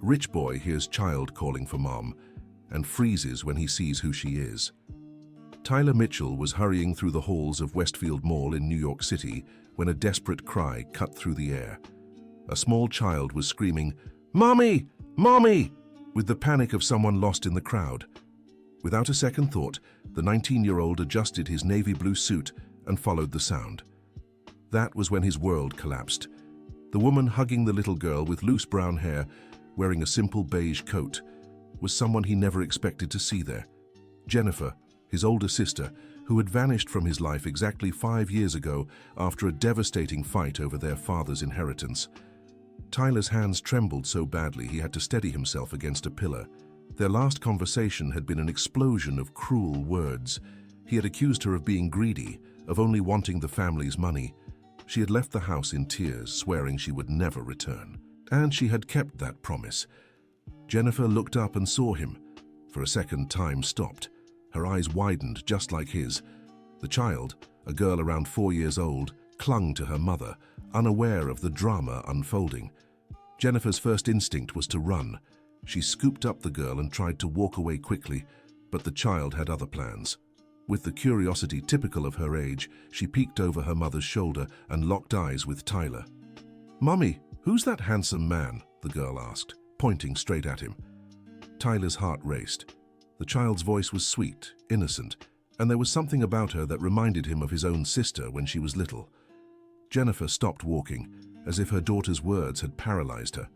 Rich boy hears child calling for mom and freezes when he sees who she is. Tyler Mitchell was hurrying through the halls of Westfield Mall in New York City when a desperate cry cut through the air. A small child was screaming, "Mommy! Mommy!" with the panic of someone lost in the crowd. Without a second thought, the 19-year-old adjusted his navy blue suit and followed the sound. That was when his world collapsed. The woman hugging the little girl with loose brown hair, wearing a simple beige coat, was someone he never expected to see there. Jennifer, his older sister, who had vanished from his life exactly 5 years ago after a devastating fight over their father's inheritance. Tyler's hands trembled so badly he had to steady himself against a pillar. Their last conversation had been an explosion of cruel words. He had accused her of being greedy, of only wanting the family's money. She had left the house in tears, swearing she would never return. And she had kept that promise. Jennifer looked up and saw him. For a second, time stopped. Her eyes widened just like his. The child, a girl around 4 years old, clung to her mother, unaware of the drama unfolding. Jennifer's first instinct was to run. She scooped up the girl and tried to walk away quickly, but the child had other plans. With the curiosity typical of her age, she peeked over her mother's shoulder and locked eyes with Tyler. "Mommy, who's that handsome man?" the girl asked, pointing straight at him. Tyler's heart raced. The child's voice was sweet, innocent, and there was something about her that reminded him of his own sister when she was little. Jennifer stopped walking, as if her daughter's words had paralyzed her.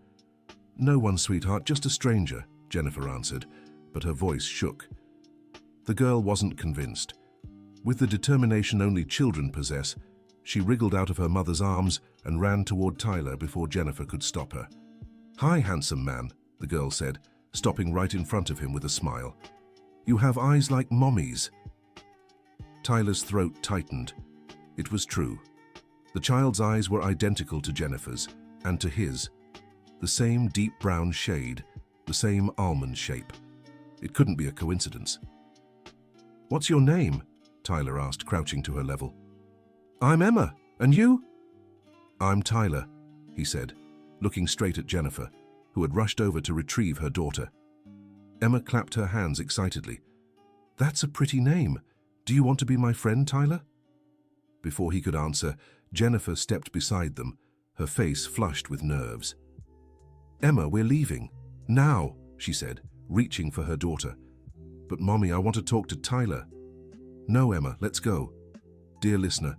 "No one, sweetheart, just a stranger," Jennifer answered, but her voice shook. The girl wasn't convinced. With the determination only children possess, she wriggled out of her mother's arms and ran toward Tyler before Jennifer could stop her. "Hi, handsome man," the girl said, stopping right in front of him with a smile. "You have eyes like Mommy's." Tyler's throat tightened. It was true. The child's eyes were identical to Jennifer's, and to his. The same deep brown shade, the same almond shape. It couldn't be a coincidence. "What's your name?" Tyler asked, crouching to her level. "I'm Emma. And you?" "I'm Tyler," he said, looking straight at Jennifer, who had rushed over to retrieve her daughter. Emma clapped her hands excitedly. "That's a pretty name. Do you want to be my friend, Tyler?" Before he could answer, Jennifer stepped beside them, her face flushed with nerves. "Emma, we're leaving. Now," she said, reaching for her daughter. "But Mommy, I want to talk to Tyler." "No, Emma, let's go." Dear listener,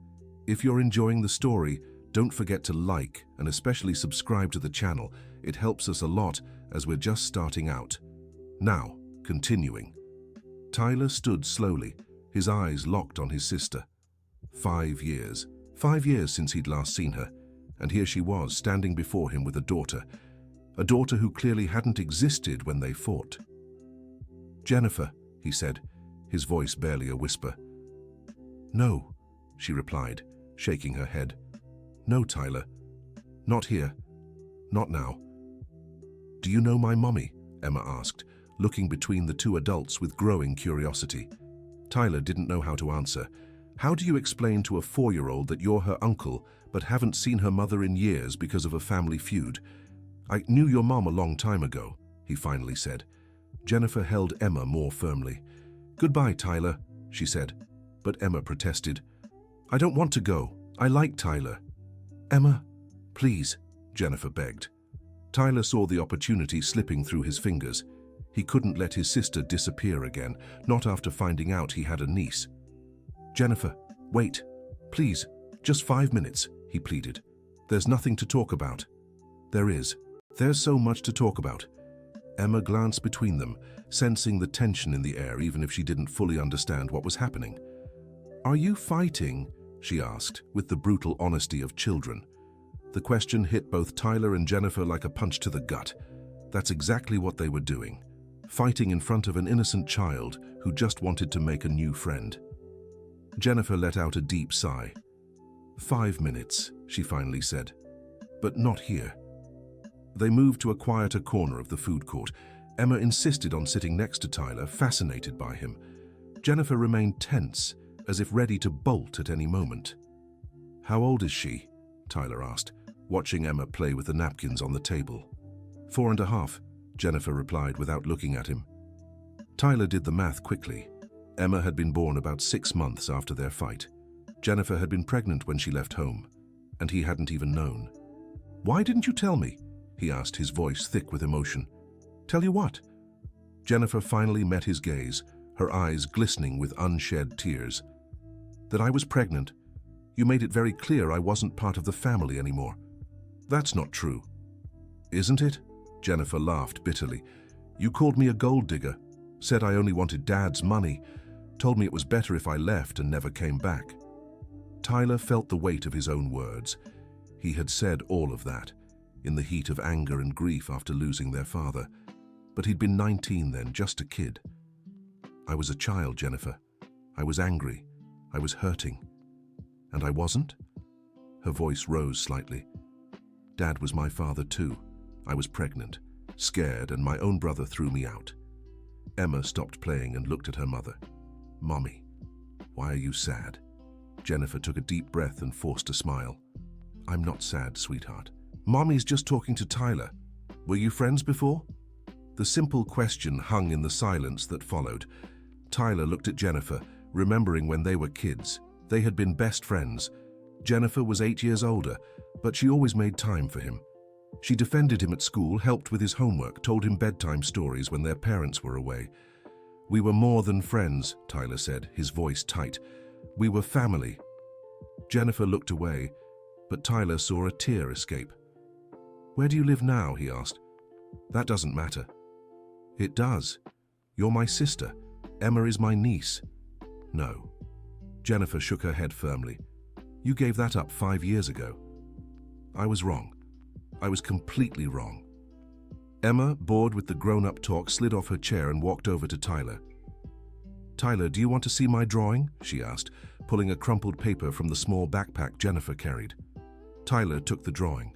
if you're enjoying the story, don't forget to like and especially subscribe to the channel. It helps us a lot as we're just starting out. Now, continuing. Tyler stood slowly, his eyes locked on his sister. 5 years. 5 years since he'd last seen her, and here she was standing before him with a daughter who clearly hadn't existed when they fought. "Jennifer," he said, his voice barely a whisper. "No," she replied, shaking her head. "No, Tyler. Not here. Not now." "Do you know my mommy?" Emma asked, looking between the two adults with growing curiosity. Tyler didn't know how to answer. How do you explain to a 4-year-old that you're her uncle but haven't seen her mother in years because of a family feud? "I knew your mom a long time ago," he finally said. Jennifer held Emma more firmly. "Goodbye, Tyler," she said, but Emma protested. "I don't want to go. I like Tyler." "Emma, please," Jennifer begged. Tyler saw the opportunity slipping through his fingers. He couldn't let his sister disappear again, not after finding out he had a niece. "Jennifer, wait. Please, just 5 minutes," he pleaded. "There's nothing to talk about." "There is. There's so much to talk about." Emma glanced between them, sensing the tension in the air even if she didn't fully understand what was happening. "Are you fighting?" she asked, with the brutal honesty of children. The question hit both Tyler and Jennifer like a punch to the gut. That's exactly what they were doing, fighting in front of an innocent child who just wanted to make a new friend. Jennifer let out a deep sigh. 5 minutes, she finally said. But not here. They moved to a quieter corner of the food court. Emma insisted on sitting next to Tyler, fascinated by him. Jennifer remained tense, as if ready to bolt at any moment. "How old is she?" Tyler asked, watching Emma play with the napkins on the table. 4.5, Jennifer replied without looking at him. Tyler did the math quickly. Emma had been born about 6 months after their fight. Jennifer had been pregnant when she left home, and he hadn't even known. "Why didn't you tell me?" he asked, his voice thick with emotion. "Tell you what?" Jennifer finally met his gaze, her eyes glistening with unshed tears. "That I was pregnant. You made it very clear I wasn't part of the family anymore." "That's not true." "Isn't it?" Jennifer laughed bitterly. "You called me a gold digger, said I only wanted Dad's money, told me it was better if I left and never came back." Tyler felt the weight of his own words. He had said all of that, in the heat of anger and grief after losing their father. But he'd been 19 then, just a kid. "I was a child, Jennifer. I was angry. I was hurting. And I wasn't?" Her voice rose slightly. "Dad was my father too. I was pregnant, scared, and my own brother threw me out." Emma stopped playing and looked at her mother. "Mommy, why are you sad?" Jennifer took a deep breath and forced a smile. "I'm not sad, sweetheart. Mommy's just talking to Tyler. Were you friends before?" The simple question hung in the silence that followed. Tyler looked at Jennifer, remembering when they were kids. They had been best friends. Jennifer was 8 years older, but she always made time for him. She defended him at school, helped with his homework, told him bedtime stories when their parents were away. "We were more than friends," Tyler said, his voice tight. "We were family." Jennifer looked away, but Tyler saw a tear escape. "Where do you live now?" he asked. "That doesn't matter." "It does. You're my sister. Emma is my niece." "No." Jennifer shook her head firmly. "You gave that up 5 years ago." "I was wrong. I was completely wrong." Emma, bored with the grown-up talk, slid off her chair and walked over to Tyler. "Tyler, do you want to see my drawing?" she asked, pulling a crumpled paper from the small backpack Jennifer carried. Tyler took the drawing.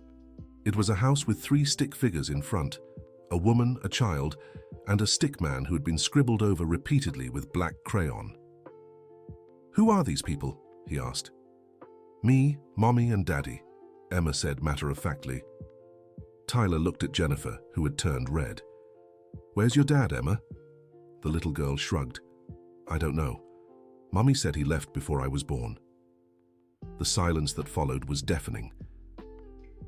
It was a house with 3 stick figures in front, a woman, a child, and a stick man who had been scribbled over repeatedly with black crayon. "Who are these people?" he asked. "Me, Mommy, and Daddy," Emma said matter-of-factly. Tyler looked at Jennifer, who had turned red. "Where's your dad, Emma?" The little girl shrugged. "I don't know. Mommy said he left before I was born." The silence that followed was deafening.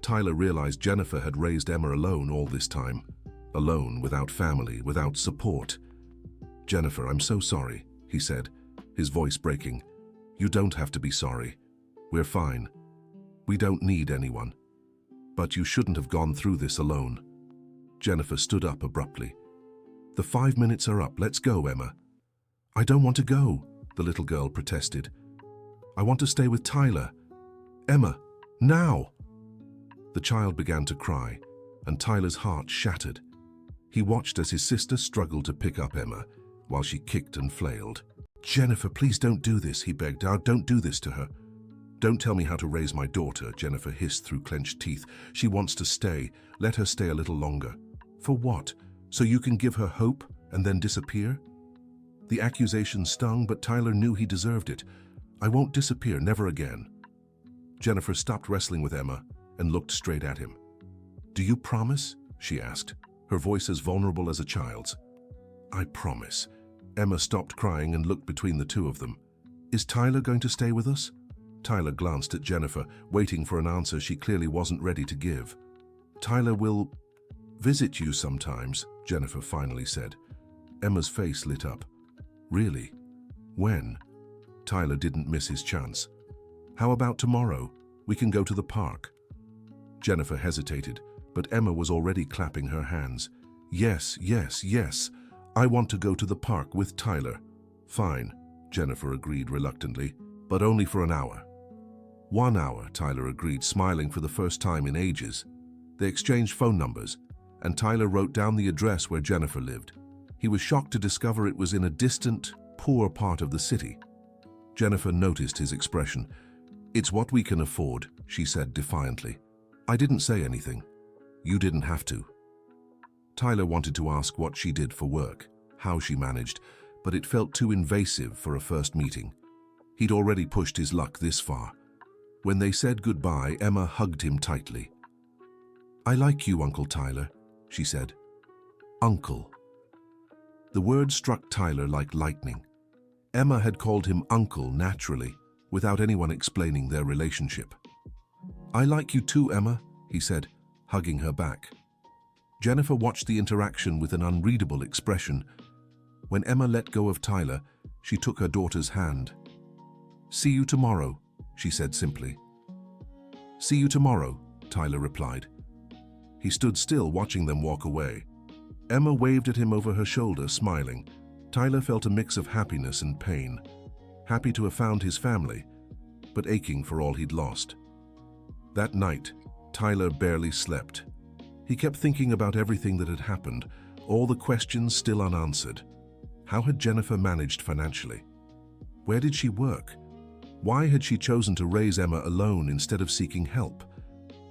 Tyler realized Jennifer had raised Emma alone all this time. Alone, without family, without support. "Jennifer, I'm so sorry," he said, his voice breaking. "You don't have to be sorry. We're fine. We don't need anyone. But you shouldn't have gone through this alone." Jennifer stood up abruptly. "The 5 minutes are up. Let's go, Emma." "I don't want to go," the little girl protested. "I want to stay with Tyler. Emma, now!" The child began to cry, and Tyler's heart shattered. He watched as his sister struggled to pick up Emma, while she kicked and flailed. "Jennifer, please don't do this," he begged. "Don't do this to her." "Don't tell me how to raise my daughter," Jennifer hissed through clenched teeth. "She wants to stay. Let her stay a little longer." "For what? So you can give her hope and then disappear?" The accusation stung, but Tyler knew he deserved it. "I won't disappear, never again." Jennifer stopped wrestling with Emma and looked straight at him. "Do you promise?" she asked, her voice as vulnerable as a child's. "I promise." Emma stopped crying and looked between the two of them. "Is Tyler going to stay with us?" Tyler glanced at Jennifer, waiting for an answer she clearly wasn't ready to give. "Tyler will visit you sometimes," Jennifer finally said. Emma's face lit up. "Really? When?" Tyler didn't miss his chance. "How about tomorrow? We can go to the park." Jennifer hesitated, but Emma was already clapping her hands. "Yes, yes, yes. I want to go to the park with Tyler." "Fine," Jennifer agreed reluctantly, "but only for an hour." 1 hour, Tyler agreed, smiling for the first time in ages. They exchanged phone numbers, and Tyler wrote down the address where Jennifer lived. He was shocked to discover it was in a distant, poor part of the city. Jennifer noticed his expression. "It's what we can afford," she said defiantly. "I didn't say anything. You didn't have to." Tyler wanted to ask what she did for work, how she managed, but it felt too invasive for a first meeting. He'd already pushed his luck this far. When they said goodbye, Emma hugged him tightly. "I like you, Uncle Tyler," she said. Uncle. The word struck Tyler like lightning. Emma had called him uncle naturally, without anyone explaining their relationship. "I like you too, Emma," he said, hugging her back. Jennifer watched the interaction with an unreadable expression. When Emma let go of Tyler, she took her daughter's hand. "See you tomorrow," she said simply. "See you tomorrow," Tyler replied. He stood still, watching them walk away. Emma waved at him over her shoulder, smiling. Tyler felt a mix of happiness and pain. Happy to have found his family, but aching for all he'd lost. That night, Tyler barely slept. He kept thinking about everything that had happened, all the questions still unanswered. How had Jennifer managed financially? Where did she work? Why had she chosen to raise Emma alone instead of seeking help?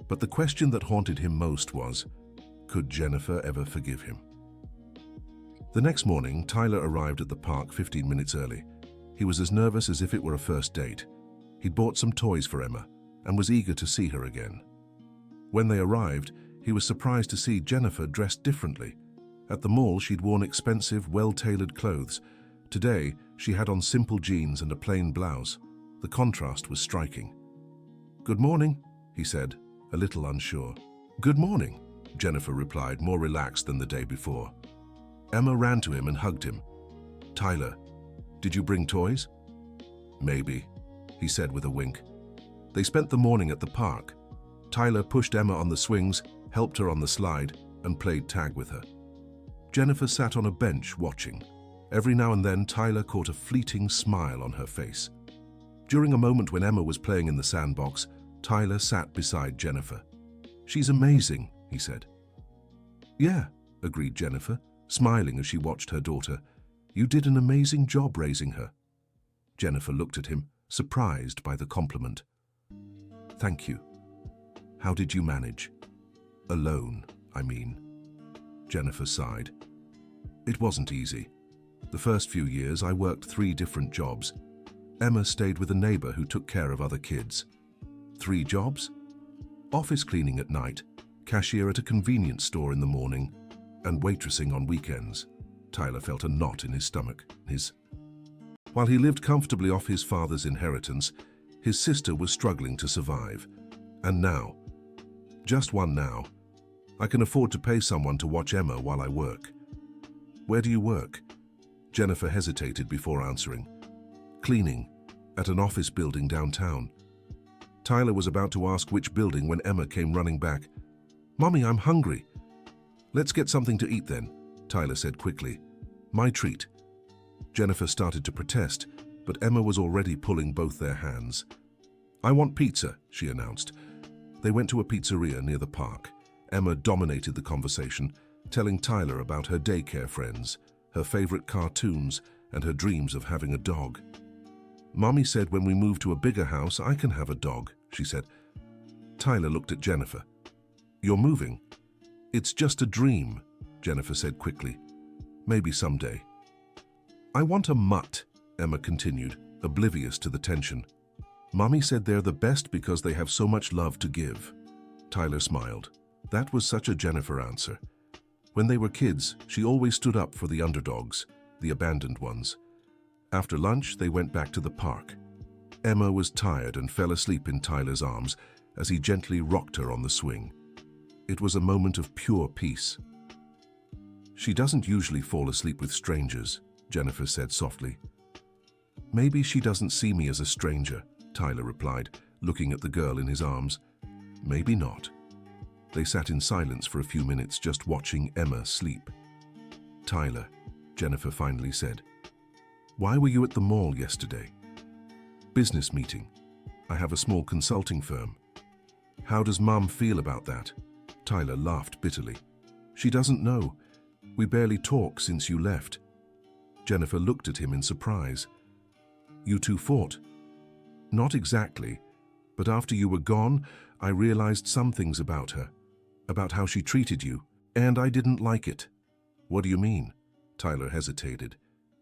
But the question that haunted him most was, could Jennifer ever forgive him? The next morning, Tyler arrived at the park 15 minutes early. He was as nervous as if it were a first date. He'd bought some toys for Emma and was eager to see her again. When they arrived, he was surprised to see Jennifer dressed differently. At the mall, she'd worn expensive, well-tailored clothes. Today, she had on simple jeans and a plain blouse. The contrast was striking. "Good morning," he said, a little unsure. "Good morning," Jennifer replied, more relaxed than the day before. Emma ran to him and hugged him. "Tyler, did you bring toys?" "Maybe," he said with a wink. They spent the morning at the park. Tyler pushed Emma on the swings, helped her on the slide, and played tag with her. Jennifer sat on a bench watching. Every now and then, Tyler caught a fleeting smile on her face. During a moment when Emma was playing in the sandbox, Tyler sat beside Jennifer. "She's amazing," he said. "Yeah," agreed Jennifer, smiling as she watched her daughter. "You did an amazing job raising her." Jennifer looked at him, surprised by the compliment. "Thank you. How did you manage? Alone, I mean." Jennifer sighed. "It wasn't easy. The first few years I worked 3 different jobs. Emma stayed with a neighbor who took care of other kids." 3 jobs? Office cleaning at night, cashier at a convenience store in the morning, and waitressing on weekends. Tyler felt a knot in his stomach. While he lived comfortably off his father's inheritance, his sister was struggling to survive. And now, just one now, I can afford to pay someone to watch Emma while I work. "Where do you work?" Jennifer hesitated before answering. "Cleaning, at an office building downtown." Tyler was about to ask which building when Emma came running back. "Mommy, I'm hungry." "Let's get something to eat then," Tyler said quickly. "My treat." Jennifer started to protest, but Emma was already pulling both their hands. "I want pizza," she announced. They went to a pizzeria near the park. Emma dominated the conversation, telling Tyler about her daycare friends, her favorite cartoons, and her dreams of having a dog. "Mommy said when we move to a bigger house, I can have a dog," she said. Tyler looked at Jennifer. "You're moving?" "It's just a dream," Jennifer said quickly. "Maybe someday." "I want a mutt," Emma continued, oblivious to the tension. "Mommy said they're the best because they have so much love to give." Tyler smiled. That was such a Jennifer answer. When they were kids, she always stood up for the underdogs, the abandoned ones. After lunch, they went back to the park. Emma was tired and fell asleep in Tyler's arms as he gently rocked her on the swing. It was a moment of pure peace. "She doesn't usually fall asleep with strangers," Jennifer said softly. "Maybe she doesn't see me as a stranger," Tyler replied, looking at the girl in his arms. "Maybe not." They sat in silence for a few minutes, just watching Emma sleep. "Tyler," Jennifer finally said, "why were you at the mall yesterday?" "Business meeting. I have a small consulting firm." "How does Mum feel about that?" Tyler laughed bitterly. "She doesn't know. We barely talk since you left." Jennifer looked at him in surprise. "You two fought?" "Not exactly, but after you were gone, I realized some things about her, about how she treated you, and I didn't like it." "What do you mean?" Tyler hesitated.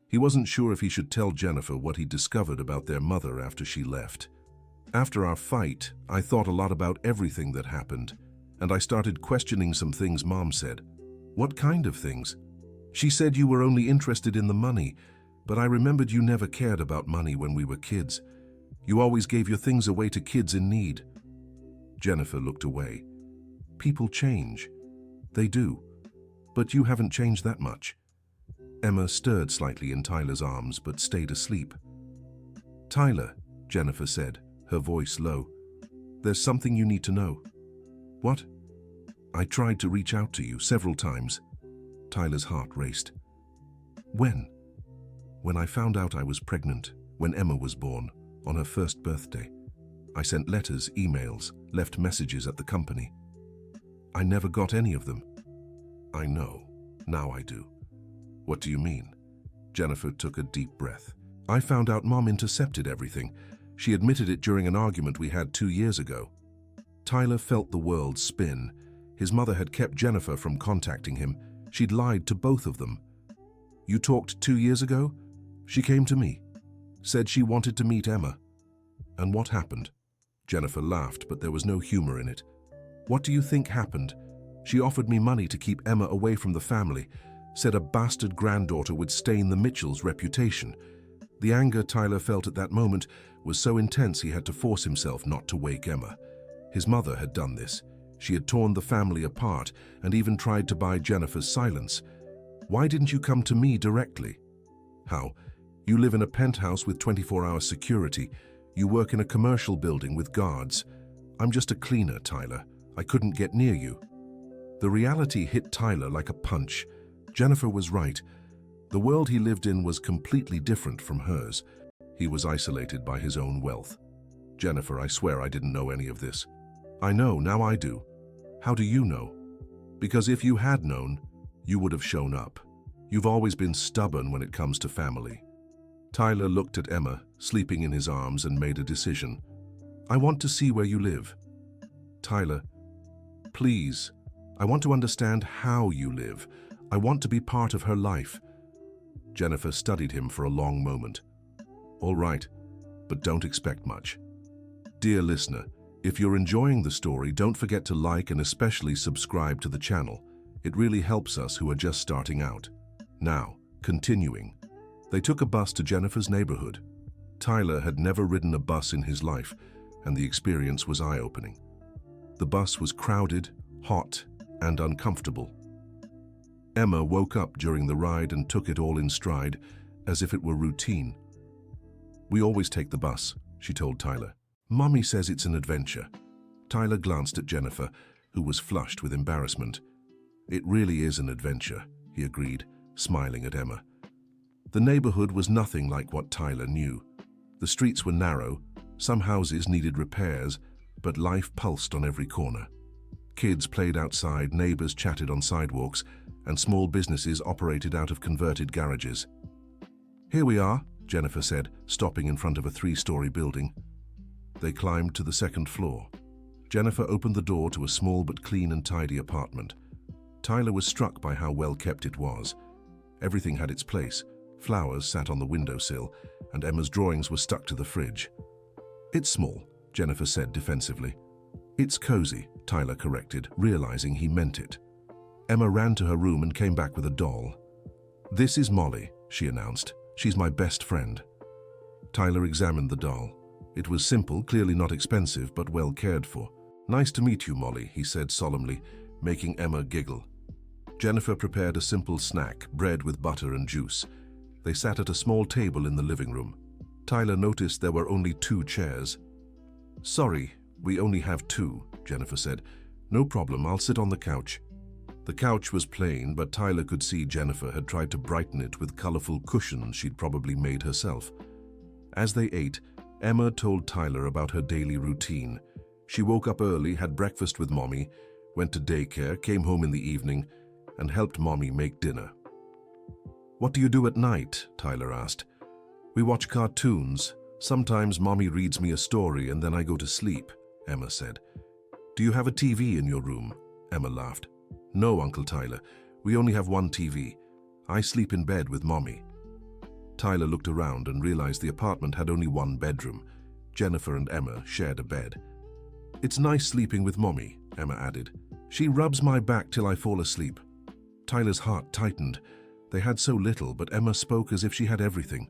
He wasn't sure if he should tell Jennifer what he'd discovered about their mother after she left. "After our fight, I thought a lot about everything that happened, and I started questioning some things Mom said." What kind of things? She said you were only interested in the money, but I remembered you never cared about money when we were kids. You always gave your things away to kids in need. Jennifer looked away. People change. They do. But you haven't changed that much. Emma stirred slightly in Tyler's arms but stayed asleep. Tyler, Jennifer said, her voice low. There's something you need to know. What? I tried to reach out to you several times. Tyler's heart raced. When? When I found out I was pregnant, when Emma was born, on her first birthday. I sent letters, emails, left messages at the company. I never got any of them. I know. Now I do. What do you mean? Jennifer took a deep breath. I found out Mom intercepted everything. She admitted it during an argument we had 2 years ago. Tyler felt the world spin. His mother had kept Jennifer from contacting him. She'd lied to both of them. You talked 2 years ago? She came to me. Said she wanted to meet Emma. And what happened? Jennifer laughed, but there was no humor in it. What do you think happened? She offered me money to keep Emma away from the family, said a bastard granddaughter would stain the Mitchells' reputation. The anger Tyler felt at that moment was so intense he had to force himself not to wake Emma. His mother had done this. She had torn the family apart and even tried to buy Jennifer's silence. Why didn't you come to me directly? How? You live in a penthouse with 24-hour security. You work in a commercial building with guards. I'm just a cleaner, Tyler. I couldn't get near you. The reality hit Tyler like a punch. Jennifer was right. The world he lived in was completely different from hers. He was isolated by his own wealth. Jennifer, I swear I didn't know any of this. I know, now I do. How do you know? Because if you had known, you would have shown up. You've always been stubborn when it comes to family. Tyler looked at Emma, sleeping in his arms, and made a decision. I want to see where you live. Tyler, please, I want to understand how you live. I want to be part of her life. Jennifer studied him for a long moment. All right, but don't expect much. Dear listener, if you're enjoying the story, don't forget to like and especially subscribe to the channel. It really helps us who are just starting out. Now, continuing. They took a bus to Jennifer's neighborhood. Tyler had never ridden a bus in his life, and the experience was eye-opening. The bus was crowded, hot, and uncomfortable. Emma woke up during the ride and took it all in stride, as if it were routine. We always take the bus, she told Tyler. Mommy says it's an adventure. Tyler glanced at Jennifer, who was flushed with embarrassment. It really is an adventure, he agreed, smiling at Emma. The neighborhood was nothing like what Tyler knew. The streets were narrow, some houses needed repairs, but life pulsed on every corner. Kids played outside, neighbors chatted on sidewalks, and small businesses operated out of converted garages. Here we are, Jennifer said, stopping in front of a 3-story building. They climbed to the second floor. Jennifer opened the door to a small but clean and tidy apartment. Tyler was struck by how well kept it was. Everything had its place. Flowers sat on the windowsill, and Emma's drawings were stuck to the fridge. It's small, Jennifer said defensively. It's cozy, Tyler corrected, realizing he meant it. Emma ran to her room and came back with a doll. This is Molly, she announced. She's my best friend. Tyler examined the doll. It was simple, clearly not expensive, but well cared for. Nice to meet you, Molly, he said solemnly, making Emma giggle. Jennifer prepared a simple snack, bread with butter and juice. They sat at a small table in the living room. Tyler noticed there were only 2 chairs. Sorry, we only have 2, Jennifer said. No problem, I'll sit on the couch. The couch was plain, but Tyler could see Jennifer had tried to brighten it with colorful cushions she'd probably made herself. As they ate, Emma told Tyler about her daily routine. She woke up early, had breakfast with Mommy, went to daycare, came home in the evening, and helped Mommy make dinner. What do you do at night? Tyler asked. We watch cartoons. Sometimes Mommy reads me a story and then I go to sleep, Emma said. Do you have a TV in your room? Emma laughed. No, Uncle Tyler. We only have one TV. I sleep in bed with Mommy. Tyler looked around and realized the apartment had only one bedroom. Jennifer and Emma shared a bed. It's nice sleeping with Mommy, Emma added. She rubs my back till I fall asleep. Tyler's heart tightened. They had so little, but Emma spoke as if she had everything.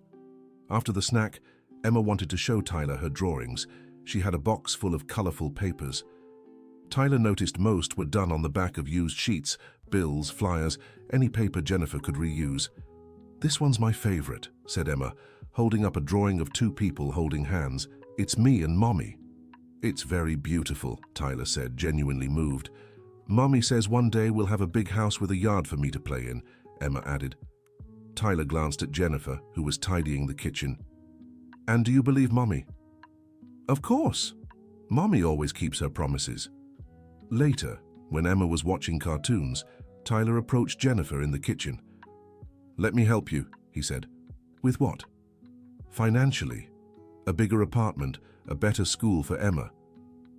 After the snack, Emma wanted to show Tyler her drawings. She had a box full of colorful papers. Tyler noticed most were done on the back of used sheets, bills, flyers, any paper Jennifer could reuse. "This one's my favorite," said Emma, holding up a drawing of two people holding hands. "It's me and Mommy." "It's very beautiful," Tyler said, genuinely moved. "Mommy says one day we'll have a big house with a yard for me to play in," Emma added. Tyler glanced at Jennifer, who was tidying the kitchen. "And do you believe Mommy?" "Of course. Mommy always keeps her promises." Later, when Emma was watching cartoons, Tyler approached Jennifer in the kitchen. "Let me help you," he said. "With what?" "Financially. A bigger apartment, a better school for Emma."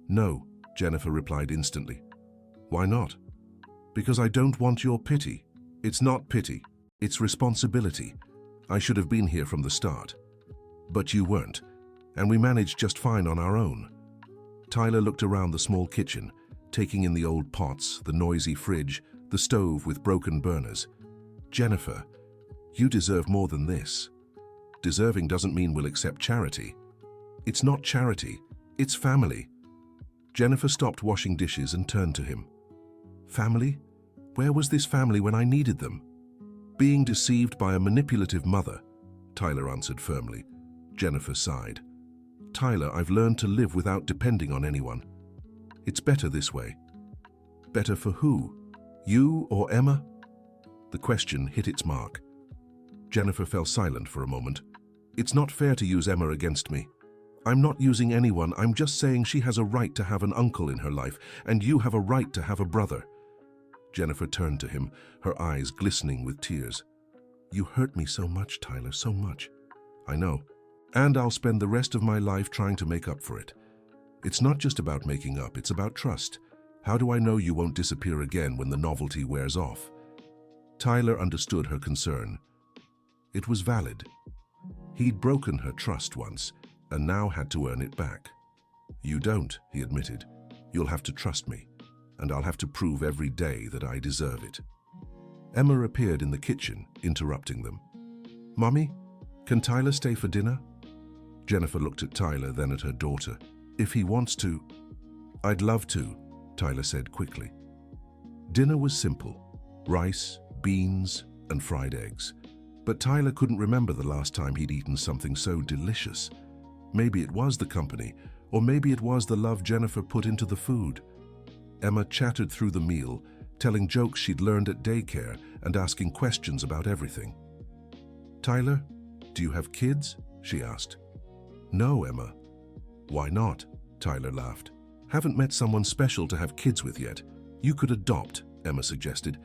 "No," Jennifer replied instantly. "Why not?" "Because I don't want your pity." "It's not pity. It's responsibility. I should have been here from the start. But you weren't, and we managed just fine on our own." Tyler looked around the small kitchen, taking in the old pots, the noisy fridge, the stove with broken burners. "Jennifer, you deserve more than this. Deserving doesn't mean we'll accept charity. It's not charity, it's family." Jennifer stopped washing dishes and turned to him. "Family? Where was this family when I needed them?" "Being deceived by a manipulative mother," Tyler answered firmly. Jennifer sighed. "Tyler, I've learned to live without depending on anyone. It's better this way." "Better for who? You or Emma?" The question hit its mark. Jennifer fell silent for a moment. "It's not fair to use Emma against me. I'm not using anyone, I'm just saying she has a right to have an uncle in her life, and you have a right to have a brother." Jennifer turned to him, her eyes glistening with tears. "You hurt me so much, Tyler, so much." "I know. And I'll spend the rest of my life trying to make up for it. It's not just about making up, it's about trust. How do I know you won't disappear again when the novelty wears off?" Tyler understood her concern. It was valid. He'd broken her trust once, and now had to earn it back. "You don't," he admitted. "You'll have to trust me, and I'll have to prove every day that I deserve it." Emma appeared in the kitchen, interrupting them. "Mommy, can Tyler stay for dinner?" Jennifer looked at Tyler, then at her daughter. "If he wants to." "I'd love to," Tyler said quickly. Dinner was simple: rice, beans, and fried eggs. But Tyler couldn't remember the last time he'd eaten something so delicious. Maybe it was the company, or maybe it was the love Jennifer put into the food. Emma chattered through the meal, telling jokes she'd learned at daycare and asking questions about everything. "Tyler, do you have kids?" she asked. "No, Emma." "Why not?" Tyler laughed. "Haven't met someone special to have kids with yet. You could adopt," Emma suggested.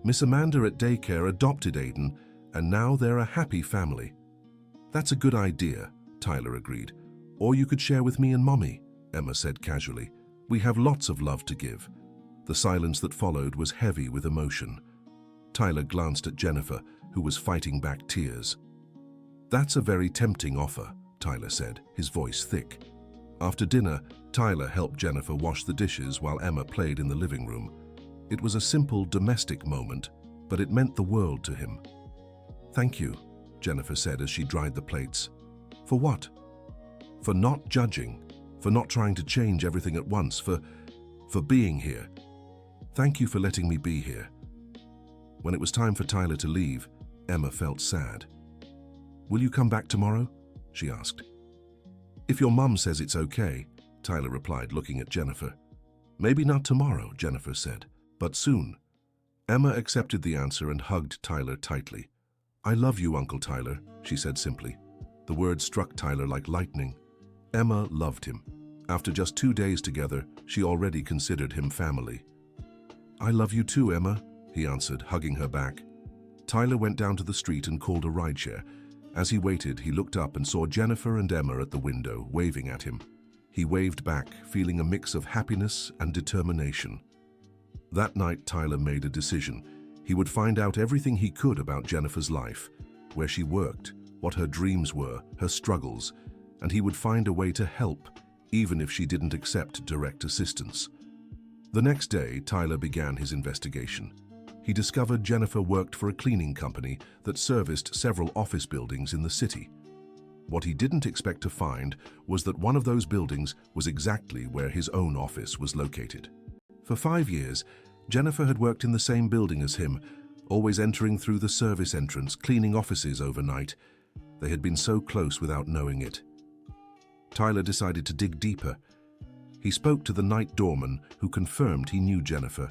"Miss Amanda at daycare adopted Aiden, and now they're a happy family." "That's a good idea," Tyler agreed. "Or you could share with me and Mommy," Emma said casually. "We have lots of love to give." The silence that followed was heavy with emotion. Tyler glanced at Jennifer, who was fighting back tears. "That's a very tempting offer," Tyler said, his voice thick. After dinner, Tyler helped Jennifer wash the dishes while Emma played in the living room. It was a simple domestic moment, but it meant the world to him. "Thank you," Jennifer said as she dried the plates. "For what?" "For not judging, for not trying to change everything at once, for being here. Thank you for letting me be here." When it was time for Tyler to leave, Emma felt sad. "Will you come back tomorrow?" she asked. "If your mum says it's okay," Tyler replied, looking at Jennifer. "Maybe not tomorrow," Jennifer said, "but soon." Emma accepted the answer and hugged Tyler tightly. "I love you, Uncle Tyler," she said simply. The words struck Tyler like lightning. Emma loved him. After just 2 days together, she already considered him family. "I love you too, Emma," he answered, hugging her back. Tyler went down to the street and called a rideshare. As he waited, he looked up and saw Jennifer and Emma at the window, waving at him. He waved back, feeling a mix of happiness and determination. That night, Tyler made a decision. He would find out everything he could about Jennifer's life, where she worked, what her dreams were, her struggles, and he would find a way to help, even if she didn't accept direct assistance. The next day, Tyler began his investigation. he discovered Jennifer worked for a cleaning company that serviced several office buildings in the city. What he didn't expect to find was that one of those buildings was exactly where his own office was located. For 5 years, Jennifer had worked in the same building as him, always entering through the service entrance, cleaning offices overnight. They had been so close without knowing it. Tyler decided to dig deeper. He spoke to the night doorman, who confirmed he knew Jennifer.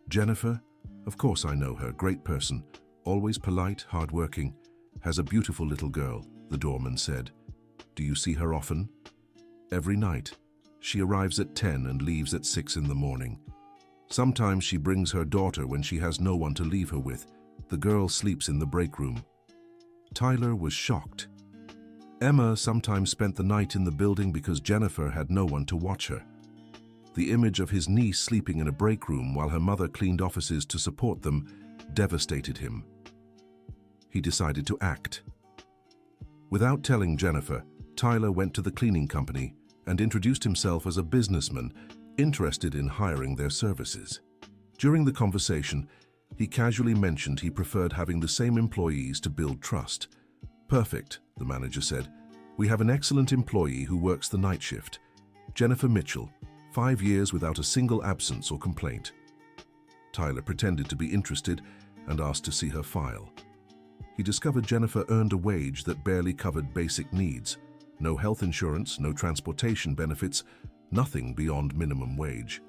"Jennifer? Of course I know her. Great person. Always polite, hardworking. Has a beautiful little girl," the doorman said. "Do you see her often?" "Every night. She arrives at 10 and leaves at 6 in the morning. Sometimes she brings her daughter when she has no one to leave her with. The girl sleeps in the break room." Tyler was shocked. Emma sometimes spent the night in the building because Jennifer had no one to watch her. The image of his niece sleeping in a break room while her mother cleaned offices to support them devastated him. He decided to act. Without telling Jennifer, Tyler went to the cleaning company and introduced himself as a businessman interested in hiring their services. During the conversation, he casually mentioned he preferred having the same employees to build trust. "Perfect," the manager said. "We have an excellent employee who works the night shift. Jennifer Mitchell, 5 years without a single absence or complaint." Tyler pretended to be interested and asked to see her file. He discovered Jennifer earned a wage that barely covered basic needs. No health insurance, no transportation benefits, nothing beyond minimum wage.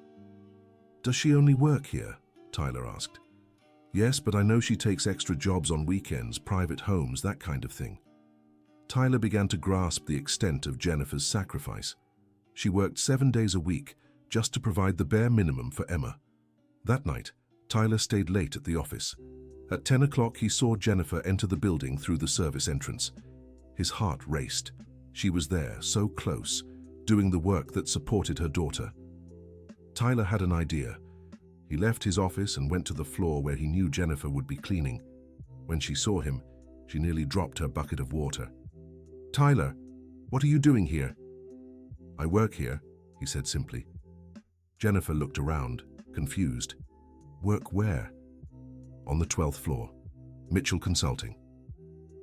"Does she only work here?" Tyler asked. "Yes, but I know she takes extra jobs on weekends, private homes, that kind of thing." Tyler began to grasp the extent of Jennifer's sacrifice. She worked 7 days a week just to provide the bare minimum for Emma. That night, Tyler stayed late at the office. At 10 o'clock, he saw Jennifer enter the building through the service entrance. His heart raced. She was there, so close, doing the work that supported her daughter. Tyler had an idea. He left his office and went to the floor where he knew Jennifer would be cleaning. When she saw him, she nearly dropped her bucket of water. "Tyler, what are you doing here?" "I work here," he said simply. Jennifer looked around, confused. "Work where?" "On the 12th floor. Mitchell Consulting."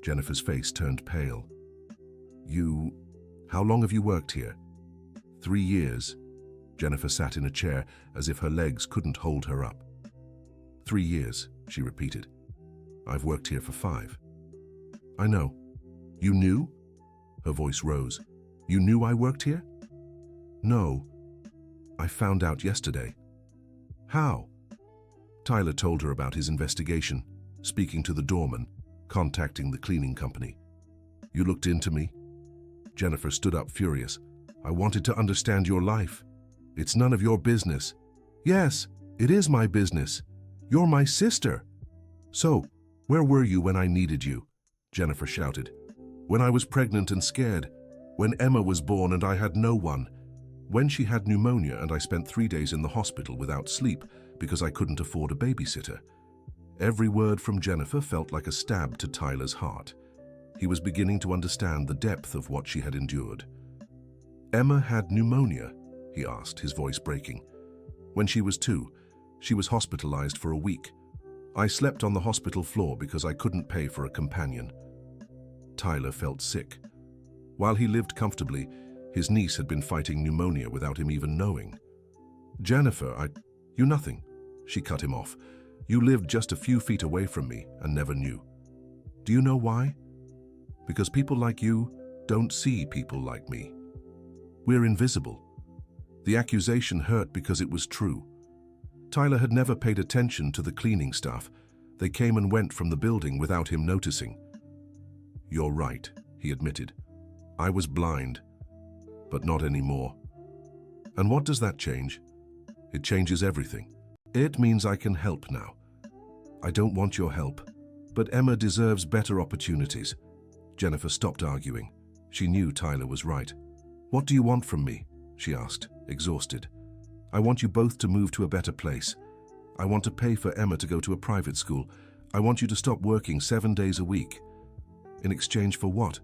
Jennifer's face turned pale. How long have you worked here?" 3 years. Jennifer sat in a chair as if her legs couldn't hold her up. 3 years, she repeated. "I've worked here for 5. "I know. You knew?" Her voice rose. "You knew I worked here?" "No. I found out yesterday." "How?" Tyler told her about his investigation, speaking to the doorman, contacting the cleaning company. "You looked into me?" Jennifer stood up furious. "I wanted to understand your life. It's none of your business." "Yes, it is my business. You're my sister." "So, where were you when I needed you?" Jennifer shouted. "When I was pregnant and scared. When Emma was born and I had no one. When she had pneumonia and I spent 3 days in the hospital without sleep because I couldn't afford a babysitter." Every word from Jennifer felt like a stab to Tyler's heart. He was beginning to understand the depth of what she had endured. "Emma had pneumonia?" he asked, his voice breaking. "When she was 2, she was hospitalized for a week. I slept on the hospital floor because I couldn't pay for a companion." Tyler felt sick. While he lived comfortably, his niece had been fighting pneumonia without him even knowing. "Jennifer, you nothing," she cut him off. "You lived just a few feet away from me and never knew. Do you know why? Because people like you don't see people like me. We're invisible." The accusation hurt because it was true. Tyler had never paid attention to the cleaning staff. They came and went from the building without him noticing. "You're right," he admitted. "I was blind, but not anymore." "And what does that change?" "It changes everything. It means I can help now." "I don't want your help, but Emma deserves better opportunities." Jennifer stopped arguing. She knew Tyler was right. "What do you want from me?" she asked, exhausted. "I want you both to move to a better place. I want to pay for Emma to go to a private school. I want you to stop working 7 days a week." "In exchange for what?"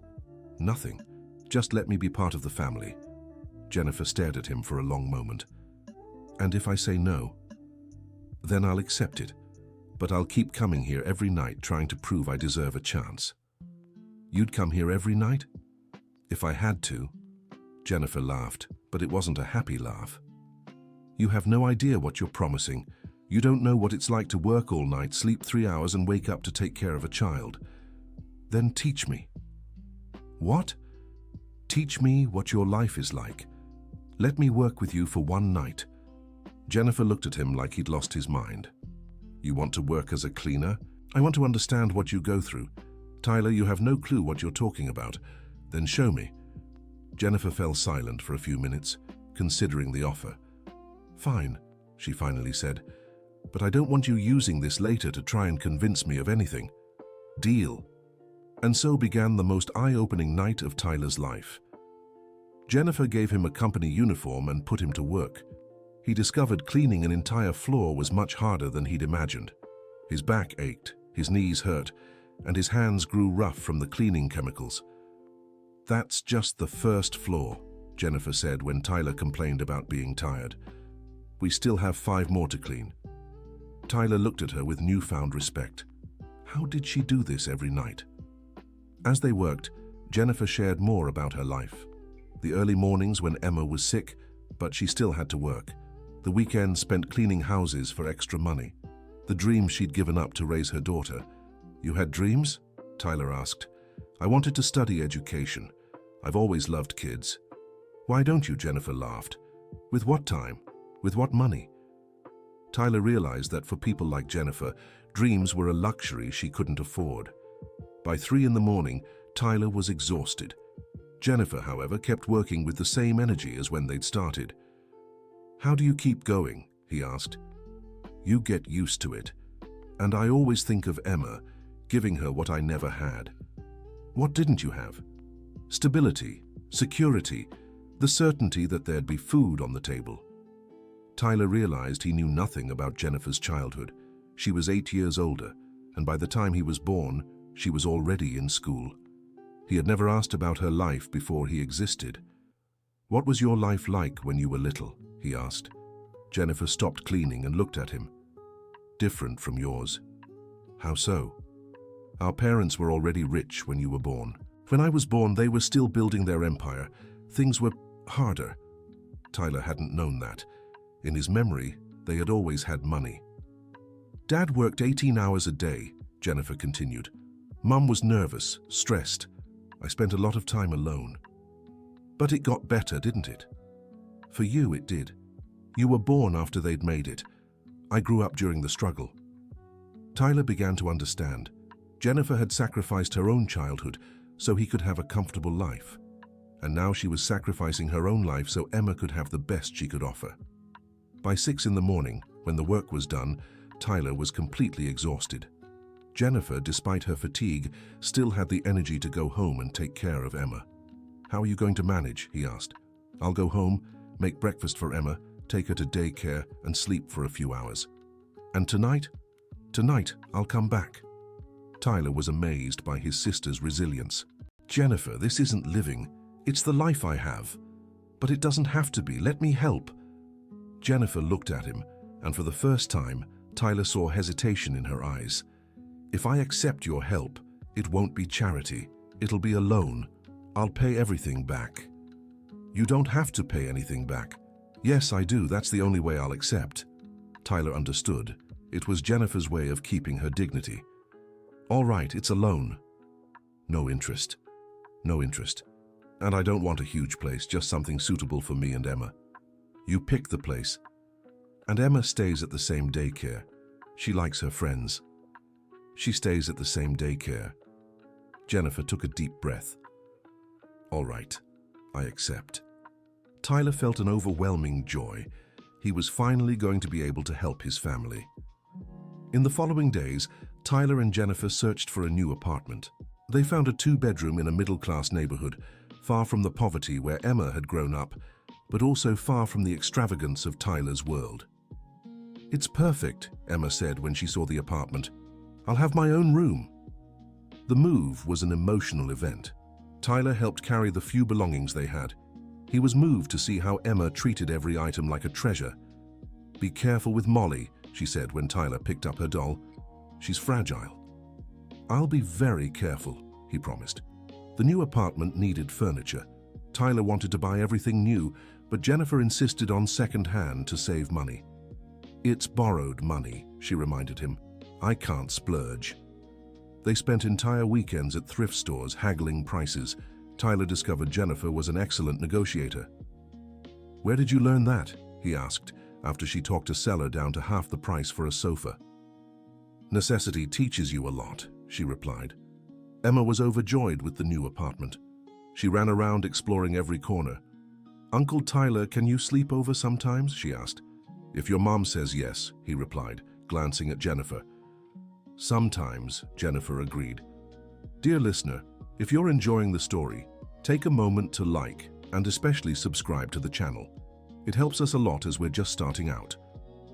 "Nothing. Just let me be part of the family." Jennifer stared at him for a long moment. "And if I say no?" "Then I'll accept it. but I'll keep coming here every night trying to prove I deserve a chance." "You'd come here every night?" "If I had to." Jennifer laughed, but it wasn't a happy laugh. "You have no idea what you're promising. You don't know what it's like to work all night, sleep 3 hours and wake up to take care of a child. Then teach me." "What?" "Teach me what your life is like. Let me work with you for one night." Jennifer looked at him like he'd lost his mind. "You want to work as a cleaner? I want to understand what you go through. Tyler, you have no clue what you're talking about. Then show me." Jennifer fell silent for a few minutes, considering the offer. "Fine," she finally said, "but I don't want you using this later to try and convince me of anything. Deal." And so began the most eye-opening night of Tyler's life. Jennifer gave him a company uniform and put him to work. He discovered cleaning an entire floor was much harder than he'd imagined. His back ached, his knees hurt, and his hands grew rough from the cleaning chemicals. "That's just the first floor," Jennifer said when Tyler complained about being tired. "We still have 5 more to clean." Tyler looked at her with newfound respect. How did she do this every night? As they worked, Jennifer shared more about her life. The early mornings when Emma was sick, but she still had to work. The weekends spent cleaning houses for extra money. The dreams she'd given up to raise her daughter. "You had dreams?" Tyler asked. "I wanted to study education. I've always loved kids." "Why don't you?" Jennifer laughed. "With what time? With what money?" Tyler realized that for people like Jennifer, dreams were a luxury she couldn't afford. By 3 in the morning, Tyler was exhausted. Jennifer, however, kept working with the same energy as when they'd started. "How do you keep going?" he asked. "You get used to it. And I always think of Emma, giving her what I never had." "What didn't you have?" "Stability, security, the certainty that there'd be food on the table." Tyler realized he knew nothing about Jennifer's childhood. She was 8 years older, and by the time he was born, she was already in school. He had never asked about her life before he existed. "What was your life like when you were little?" he asked. Jennifer stopped cleaning and looked at him. "Different from yours." "How so?" "Our parents were already rich when you were born. When I was born, they were still building their empire. Things were harder." Tyler hadn't known that. In his memory, they had always had money. "Dad worked 18 hours a day," Jennifer continued. "Mum was nervous, stressed. I spent a lot of time alone." "But it got better, didn't it?" "For you, it did. You were born after they'd made it. I grew up during the struggle." Tyler began to understand. Jennifer had sacrificed her own childhood so he could have a comfortable life. And now she was sacrificing her own life so Emma could have the best she could offer. By 6 in the morning, when the work was done, Tyler was completely exhausted. Jennifer, despite her fatigue, still had the energy to go home and take care of Emma. "How are you going to manage?" he asked. "I'll go home, make breakfast for Emma, take her to daycare, and sleep for a few hours. And tonight? Tonight, I'll come back." Tyler was amazed by his sister's resilience. "Jennifer, this isn't living. It's the life I have. But it doesn't have to be. Let me help." Jennifer looked at him, and for the first time, Tyler saw hesitation in her eyes. "If I accept your help, it won't be charity. It'll be a loan. I'll pay everything back." "You don't have to pay anything back." "Yes, I do. That's the only way I'll accept." Tyler understood. It was Jennifer's way of keeping her dignity. "All right, it's a loan." "No interest." "No interest. And I don't want a huge place, just something suitable for me and Emma." "You pick the place." "And Emma stays at the same daycare. She likes her friends." "She stays at the same daycare." Jennifer took a deep breath. "All right, I accept." Tyler felt an overwhelming joy. He was finally going to be able to help his family. In the following days, Tyler and Jennifer searched for a new apartment. They found a 2-bedroom in a middle-class neighborhood, far from the poverty where Emma had grown up, but also far from the extravagance of Tyler's world. "It's perfect," Emma said when she saw the apartment. "I'll have my own room." The move was an emotional event. Tyler helped carry the few belongings they had. He was moved to see how Emma treated every item like a treasure. "Be careful with Molly," she said when Tyler picked up her doll. She's fragile. I'll be very careful, he promised. The new apartment needed furniture. Tyler wanted to buy everything new, but Jennifer insisted on second-hand to save money. It's borrowed money, she reminded him. I can't splurge. They spent entire weekends at thrift stores haggling prices. Tyler discovered Jennifer was an excellent negotiator. Where did you learn that? He asked, after she talked a seller down to half the price for a sofa. Necessity teaches you a lot, she replied. Emma was overjoyed with the new apartment. She ran around exploring every corner. Uncle Tyler, can you sleep over sometimes? She asked. If your mom says yes, he replied, glancing at Jennifer. Sometimes, Jennifer agreed. Dear listener, if you're enjoying the story, take a moment to like and especially subscribe to the channel. It helps us a lot as we're just starting out.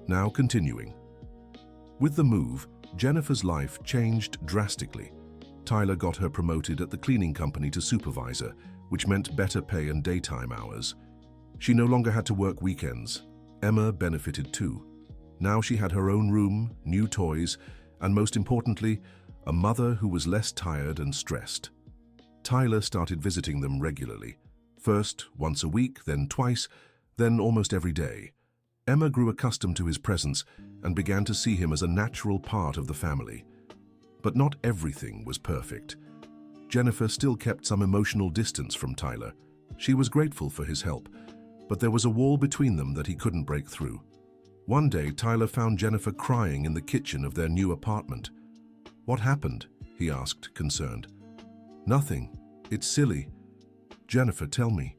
Now continuing. With the move, Jennifer's life changed drastically. Tyler got her promoted at the cleaning company to supervisor, which meant better pay and daytime hours. She no longer had to work weekends. Emma benefited too. Now she had her own room, new toys, and most importantly, a mother who was less tired and stressed. Tyler started visiting them regularly. First, once a week, then twice, then almost every day. Emma grew accustomed to his presence and began to see him as a natural part of the family. But not everything was perfect. Jennifer still kept some emotional distance from Tyler. She was grateful for his help, but there was a wall between them that he couldn't break through. One day, Tyler found Jennifer crying in the kitchen of their new apartment. What happened? He asked, concerned. Nothing. It's silly. Jennifer, tell me.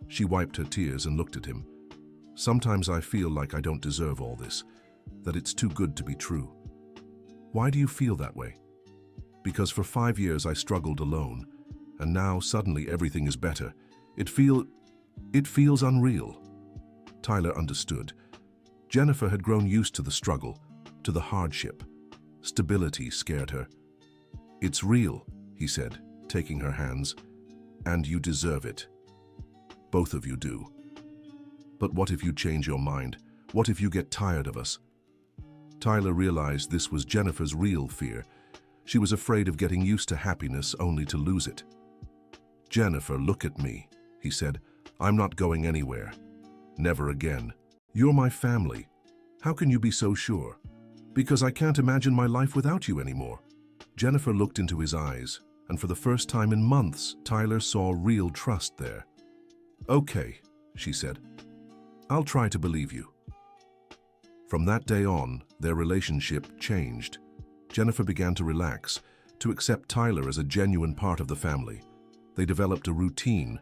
She wiped her tears and looked at him. Sometimes I feel like I don't deserve all this, that it's too good to be true. Why do you feel that way? Because for 5 years I struggled alone, and now suddenly everything is better. It feels unreal. Tyler understood. Jennifer had grown used to the struggle, to the hardship. Stability scared her. It's real, he said, taking her hands, and you deserve it. Both of you do. But what if you change your mind? What if you get tired of us? Tyler realized this was Jennifer's real fear. She was afraid of getting used to happiness only to lose it. Jennifer, look at me, he said. I'm not going anywhere. Never again. You're my family. How can you be so sure? Because I can't imagine my life without you anymore. Jennifer looked into his eyes, and for the first time in months, Tyler saw real trust there. Okay, she said. I'll try to believe you. From that day on, their relationship changed. Jennifer began to relax, to accept Tyler as a genuine part of the family. They developed a routine.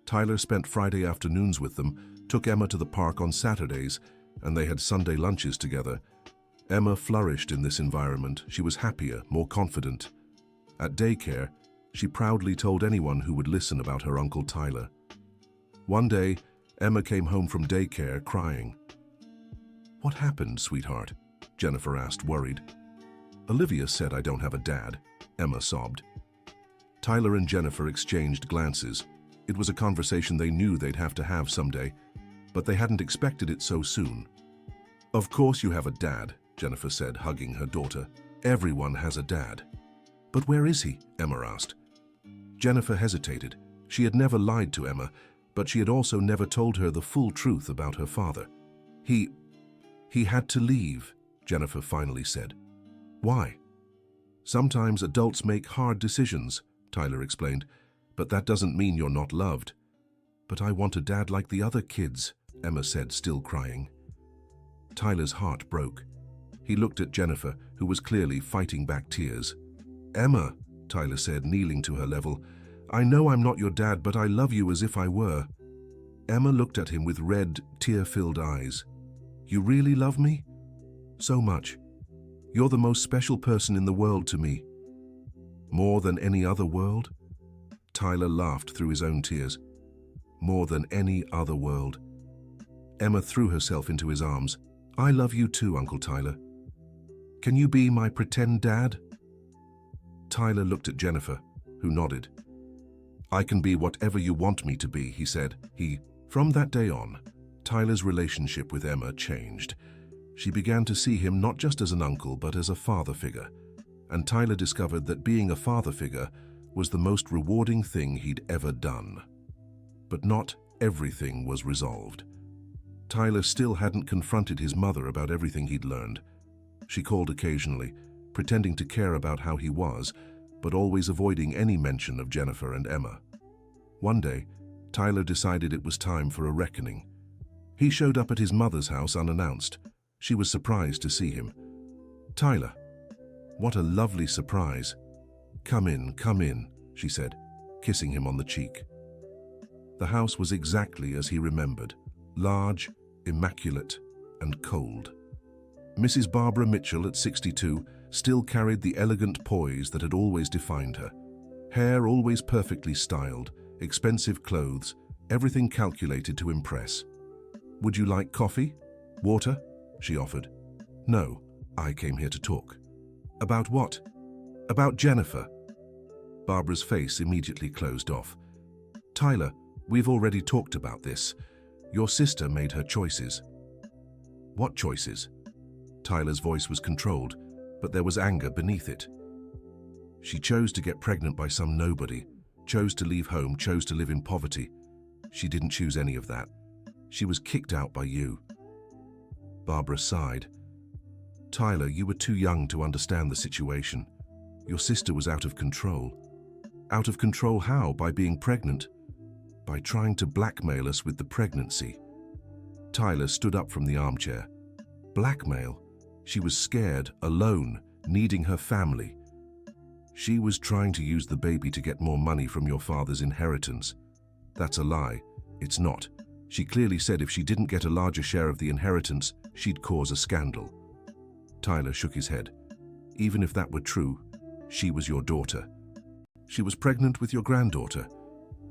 Tyler spent Friday afternoons with them, took Emma to the park on Saturdays, and they had Sunday lunches together. Emma flourished in this environment. She was happier, more confident. At daycare, she proudly told anyone who would listen about her Uncle Tyler. One day, Emma came home from daycare crying. What happened, sweetheart? Jennifer asked, worried. Olivia said I don't have a dad, Emma sobbed. Tyler and Jennifer exchanged glances. It was a conversation they knew they'd have to have someday, but they hadn't expected it so soon. Of course you have a dad, Jennifer said, hugging her daughter. Everyone has a dad. But where is he? Emma asked. Jennifer hesitated. She had never lied to Emma, but she had also never told her the full truth about her father. He had to leave, Jennifer finally said. Why? Sometimes adults make hard decisions, Tyler explained, but that doesn't mean you're not loved. But I want a dad like the other kids, Emma said, still crying. Tyler's heart broke. He looked at Jennifer, who was clearly fighting back tears. Emma, Tyler said, kneeling to her level, I know I'm not your dad, but I love you as if I were. Emma looked at him with red, tear-filled eyes. You really love me? So much. You're the most special person in the world to me. More than any other world? Tyler laughed through his own tears. More than any other world. Emma threw herself into his arms. I love you too, Uncle Tyler. Can you be my pretend dad? Tyler looked at Jennifer, who nodded. I can be whatever you want me to be, he said. From that day on, Tyler's relationship with Emma changed. She began to see him not just as an uncle, but as a father figure. And Tyler discovered that being a father figure was the most rewarding thing he'd ever done. But not everything was resolved. Tyler still hadn't confronted his mother about everything he'd learned. She called occasionally, pretending to care about how he was, but always avoiding any mention of Jennifer and Emma. One day, Tyler decided it was time for a reckoning. He showed up at his mother's house unannounced. She was surprised to see him. "Tyler, what a lovely surprise. Come in," she said, kissing him on the cheek. The house was exactly as he remembered, large, immaculate, and cold. Mrs. Barbara Mitchell, at 62, still carried the elegant poise that had always defined her. Hair always perfectly styled, expensive clothes, everything calculated to impress. "Would you like coffee? Water?" she offered. "No, I came here to talk." "About what?" "About Jennifer." Barbara's face immediately closed off. "Tyler, we've already talked about this. Your sister made her choices." "What choices?" Tyler's voice was controlled, but there was anger beneath it. "She chose to get pregnant by some nobody, chose to leave home, chose to live in poverty. She didn't choose any of that. She was kicked out by you." Barbara sighed. "Tyler, you were too young to understand the situation. Your sister was out of control." "Out of control how? By being pregnant?" "By trying to blackmail us with the pregnancy." Tyler stood up from the armchair. Blackmail? She was scared, alone, needing her family. "She was trying to use the baby to get more money from your father's inheritance." "That's a lie. It's not. She clearly said if she didn't get a larger share of the inheritance, she'd cause a scandal." Tyler shook his head. "Even if that were true, she was your daughter. She was pregnant with your granddaughter.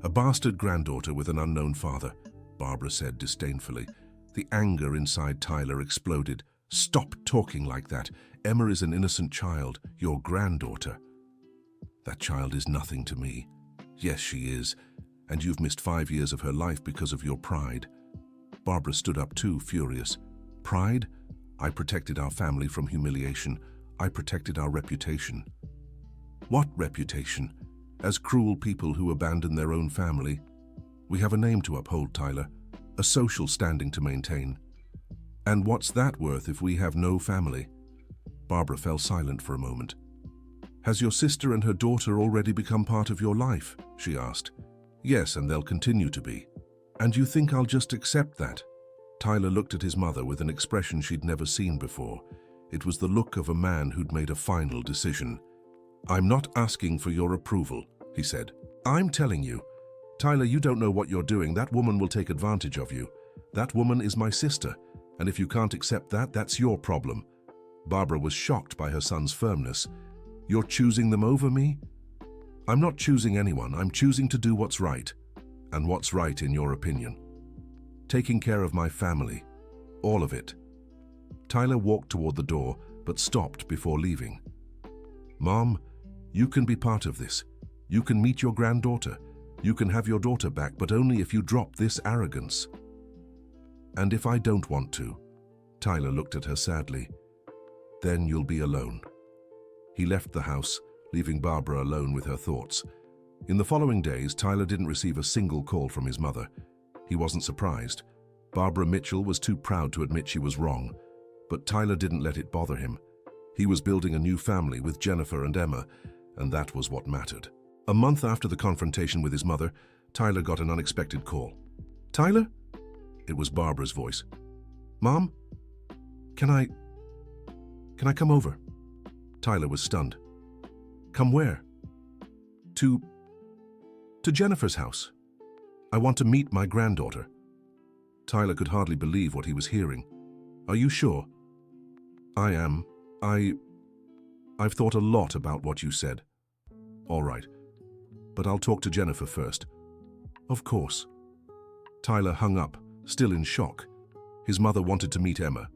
A bastard granddaughter with an unknown father," Barbara said disdainfully. The anger inside Tyler exploded. "Stop talking like that. Emma is an innocent child, your granddaughter." "That child is nothing to me." "Yes, she is. And you've missed 5 years of her life because of your pride." Barbara stood up too, furious. "Pride? I protected our family from humiliation. I protected our reputation." "What reputation? As cruel people who abandon their own family. We have a name to uphold, Tyler, a social standing to maintain. And what's that worth if we have no family?" Barbara fell silent for a moment. "Has your sister and her daughter already become part of your life?" she asked. "Yes, and they'll continue to be." "And you think I'll just accept that?" Tyler looked at his mother with an expression she'd never seen before. It was the look of a man who'd made a final decision. "I'm not asking for your approval," he said. "I'm telling you. Tyler, you don't know what you're doing. That woman will take advantage of you. That woman is my sister, and if you can't accept that, that's your problem." Barbara was shocked by her son's firmness. "You're choosing them over me?" "I'm not choosing anyone. I'm choosing to do what's right." "And what's right in your opinion?" "Taking care of my family. All of it." Tyler walked toward the door, but stopped before leaving. "Mom, you can be part of this. You can meet your granddaughter. You can have your daughter back, but only if you drop this arrogance." "And if I don't want to?" Tyler looked at her sadly. "Then you'll be alone." He left the house, leaving Barbara alone with her thoughts. In the following days, Tyler didn't receive a single call from his mother. He wasn't surprised. Barbara Mitchell was too proud to admit she was wrong, but Tyler didn't let it bother him. He was building a new family with Jennifer and Emma, and that was what mattered. A month after the confrontation with his mother, Tyler got an unexpected call. "Tyler?" It was Barbara's voice. "Mom? Can I come over?" Tyler was stunned. "Come where?" To Jennifer's house. I want to meet my granddaughter." Tyler could hardly believe what he was hearing. "Are you sure?" "I am. I've thought a lot about what you said." "All right. But I'll talk to Jennifer first." "Of course." Tyler hung up, still in shock. His mother wanted to meet Emma.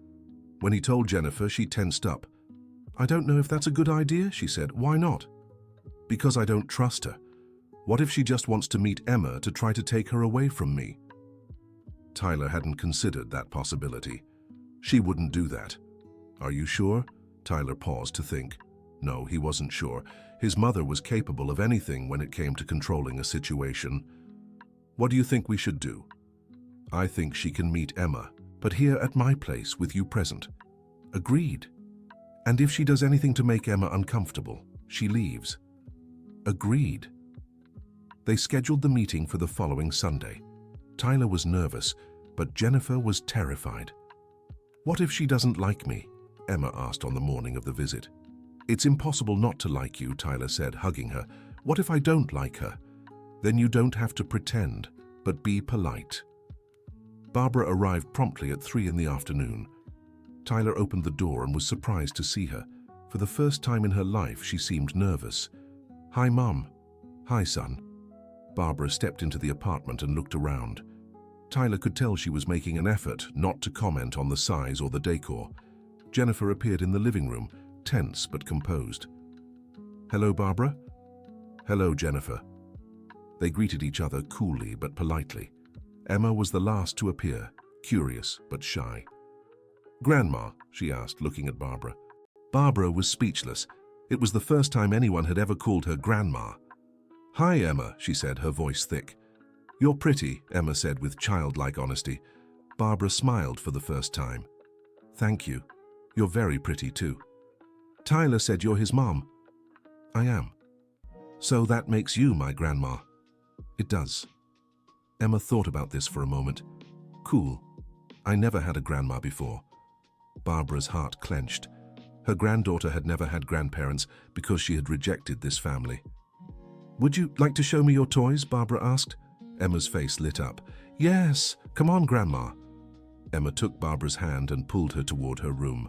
When he told Jennifer, she tensed up. "I don't know if that's a good idea," she said. "Why not?" "Because I don't trust her. What if she just wants to meet Emma to try to take her away from me?" Tyler hadn't considered that possibility. She wouldn't do that. Are you sure? Tyler paused to think. No, he wasn't sure. His mother was capable of anything when it came to controlling a situation. What do you think we should do? I think she can meet Emma, but here at my place with you present. Agreed. And if she does anything to make Emma uncomfortable, she leaves. Agreed. They scheduled the meeting for the following Sunday. Tyler was nervous, but Jennifer was terrified. What if she doesn't like me? Emma asked on the morning of the visit. It's impossible not to like you, Tyler said, hugging her. What if I don't like her? Then you don't have to pretend, but be polite. Barbara arrived promptly at 3 in the afternoon. Tyler opened the door and was surprised to see her. For the first time in her life, she seemed nervous. Hi, Mom. Hi, son. Barbara stepped into the apartment and looked around. Tyler could tell she was making an effort not to comment on the size or the decor. Jennifer appeared in the living room, tense but composed. Hello, Barbara? Hello, Jennifer. They greeted each other coolly but politely. Emma was the last to appear, curious but shy. Grandma, she asked, looking at Barbara. Barbara was speechless. It was the first time anyone had ever called her Grandma. Hi, Emma, she said, her voice thick. You're pretty, Emma said with childlike honesty. Barbara smiled for the first time. Thank you. You're very pretty too. Tyler said you're his mom. I am. So that makes you my grandma. It does. Emma thought about this for a moment. Cool. I never had a grandma before. Barbara's heart clenched. Her granddaughter had never had grandparents because she had rejected this family. Would you like to show me your toys? Barbara asked. Emma's face lit up. Yes, come on, Grandma. Emma took Barbara's hand and pulled her toward her room.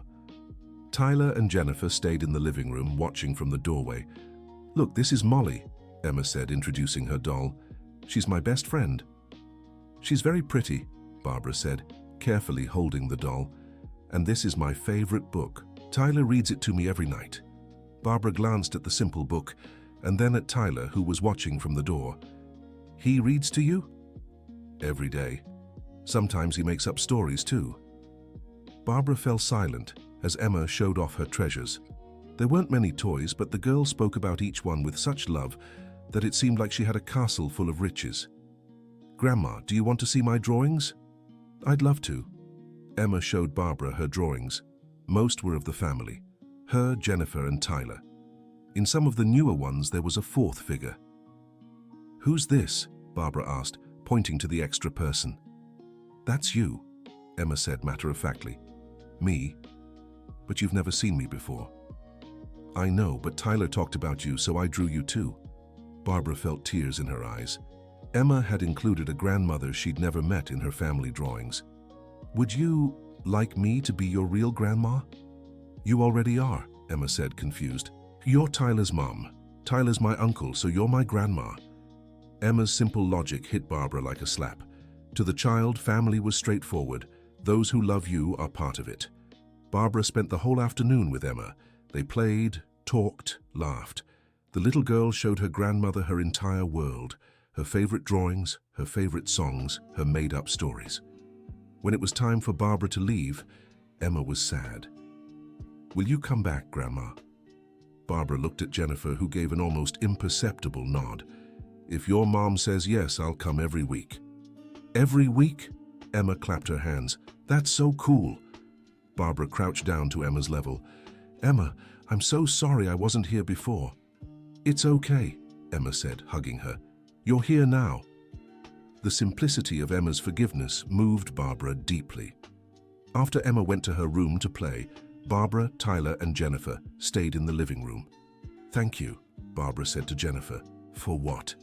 Tyler and Jennifer stayed in the living room, watching from the doorway. Look, this is Molly, Emma said, introducing her doll. She's my best friend. She's very pretty, Barbara said, carefully holding the doll. And this is my favorite book. Tyler reads it to me every night. Barbara glanced at the simple book, and then at Tyler, who was watching from the door. He reads to you? Every day. Sometimes he makes up stories too. Barbara fell silent as Emma showed off her treasures. There weren't many toys, but the girl spoke about each one with such love that it seemed like she had a castle full of riches. Grandma, do you want to see my drawings? I'd love to. Emma showed Barbara her drawings. Most were of the family. Her, Jennifer, and Tyler. In some of the newer ones, there was a fourth figure. Who's this? Barbara asked, pointing to the extra person. That's you, Emma said matter-of-factly. Me? But you've never seen me before. I know, but Tyler talked about you, so I drew you too. Barbara felt tears in her eyes. Emma had included a grandmother she'd never met in her family drawings. Would you like me to be your real grandma? You already are, Emma said, confused. You're Tyler's mom. Tyler's my uncle, so you're my grandma. Emma's simple logic hit Barbara like a slap. To the child, family was straightforward. Those who love you are part of it. Barbara spent the whole afternoon with Emma. They played, talked, laughed. The little girl showed her grandmother her entire world, her favorite drawings, her favorite songs, her made-up stories. When it was time for Barbara to leave, Emma was sad. Will you come back, Grandma? Barbara looked at Jennifer, who gave an almost imperceptible nod. If your mom says yes, I'll come every week. Every week? Emma clapped her hands. That's so cool. Barbara crouched down to Emma's level. Emma, I'm so sorry I wasn't here before. It's okay, Emma said, hugging her. You're here now. The simplicity of Emma's forgiveness moved Barbara deeply. After Emma went to her room to play, Barbara, Tyler, and Jennifer stayed in the living room. Thank you, Barbara said to Jennifer. For what?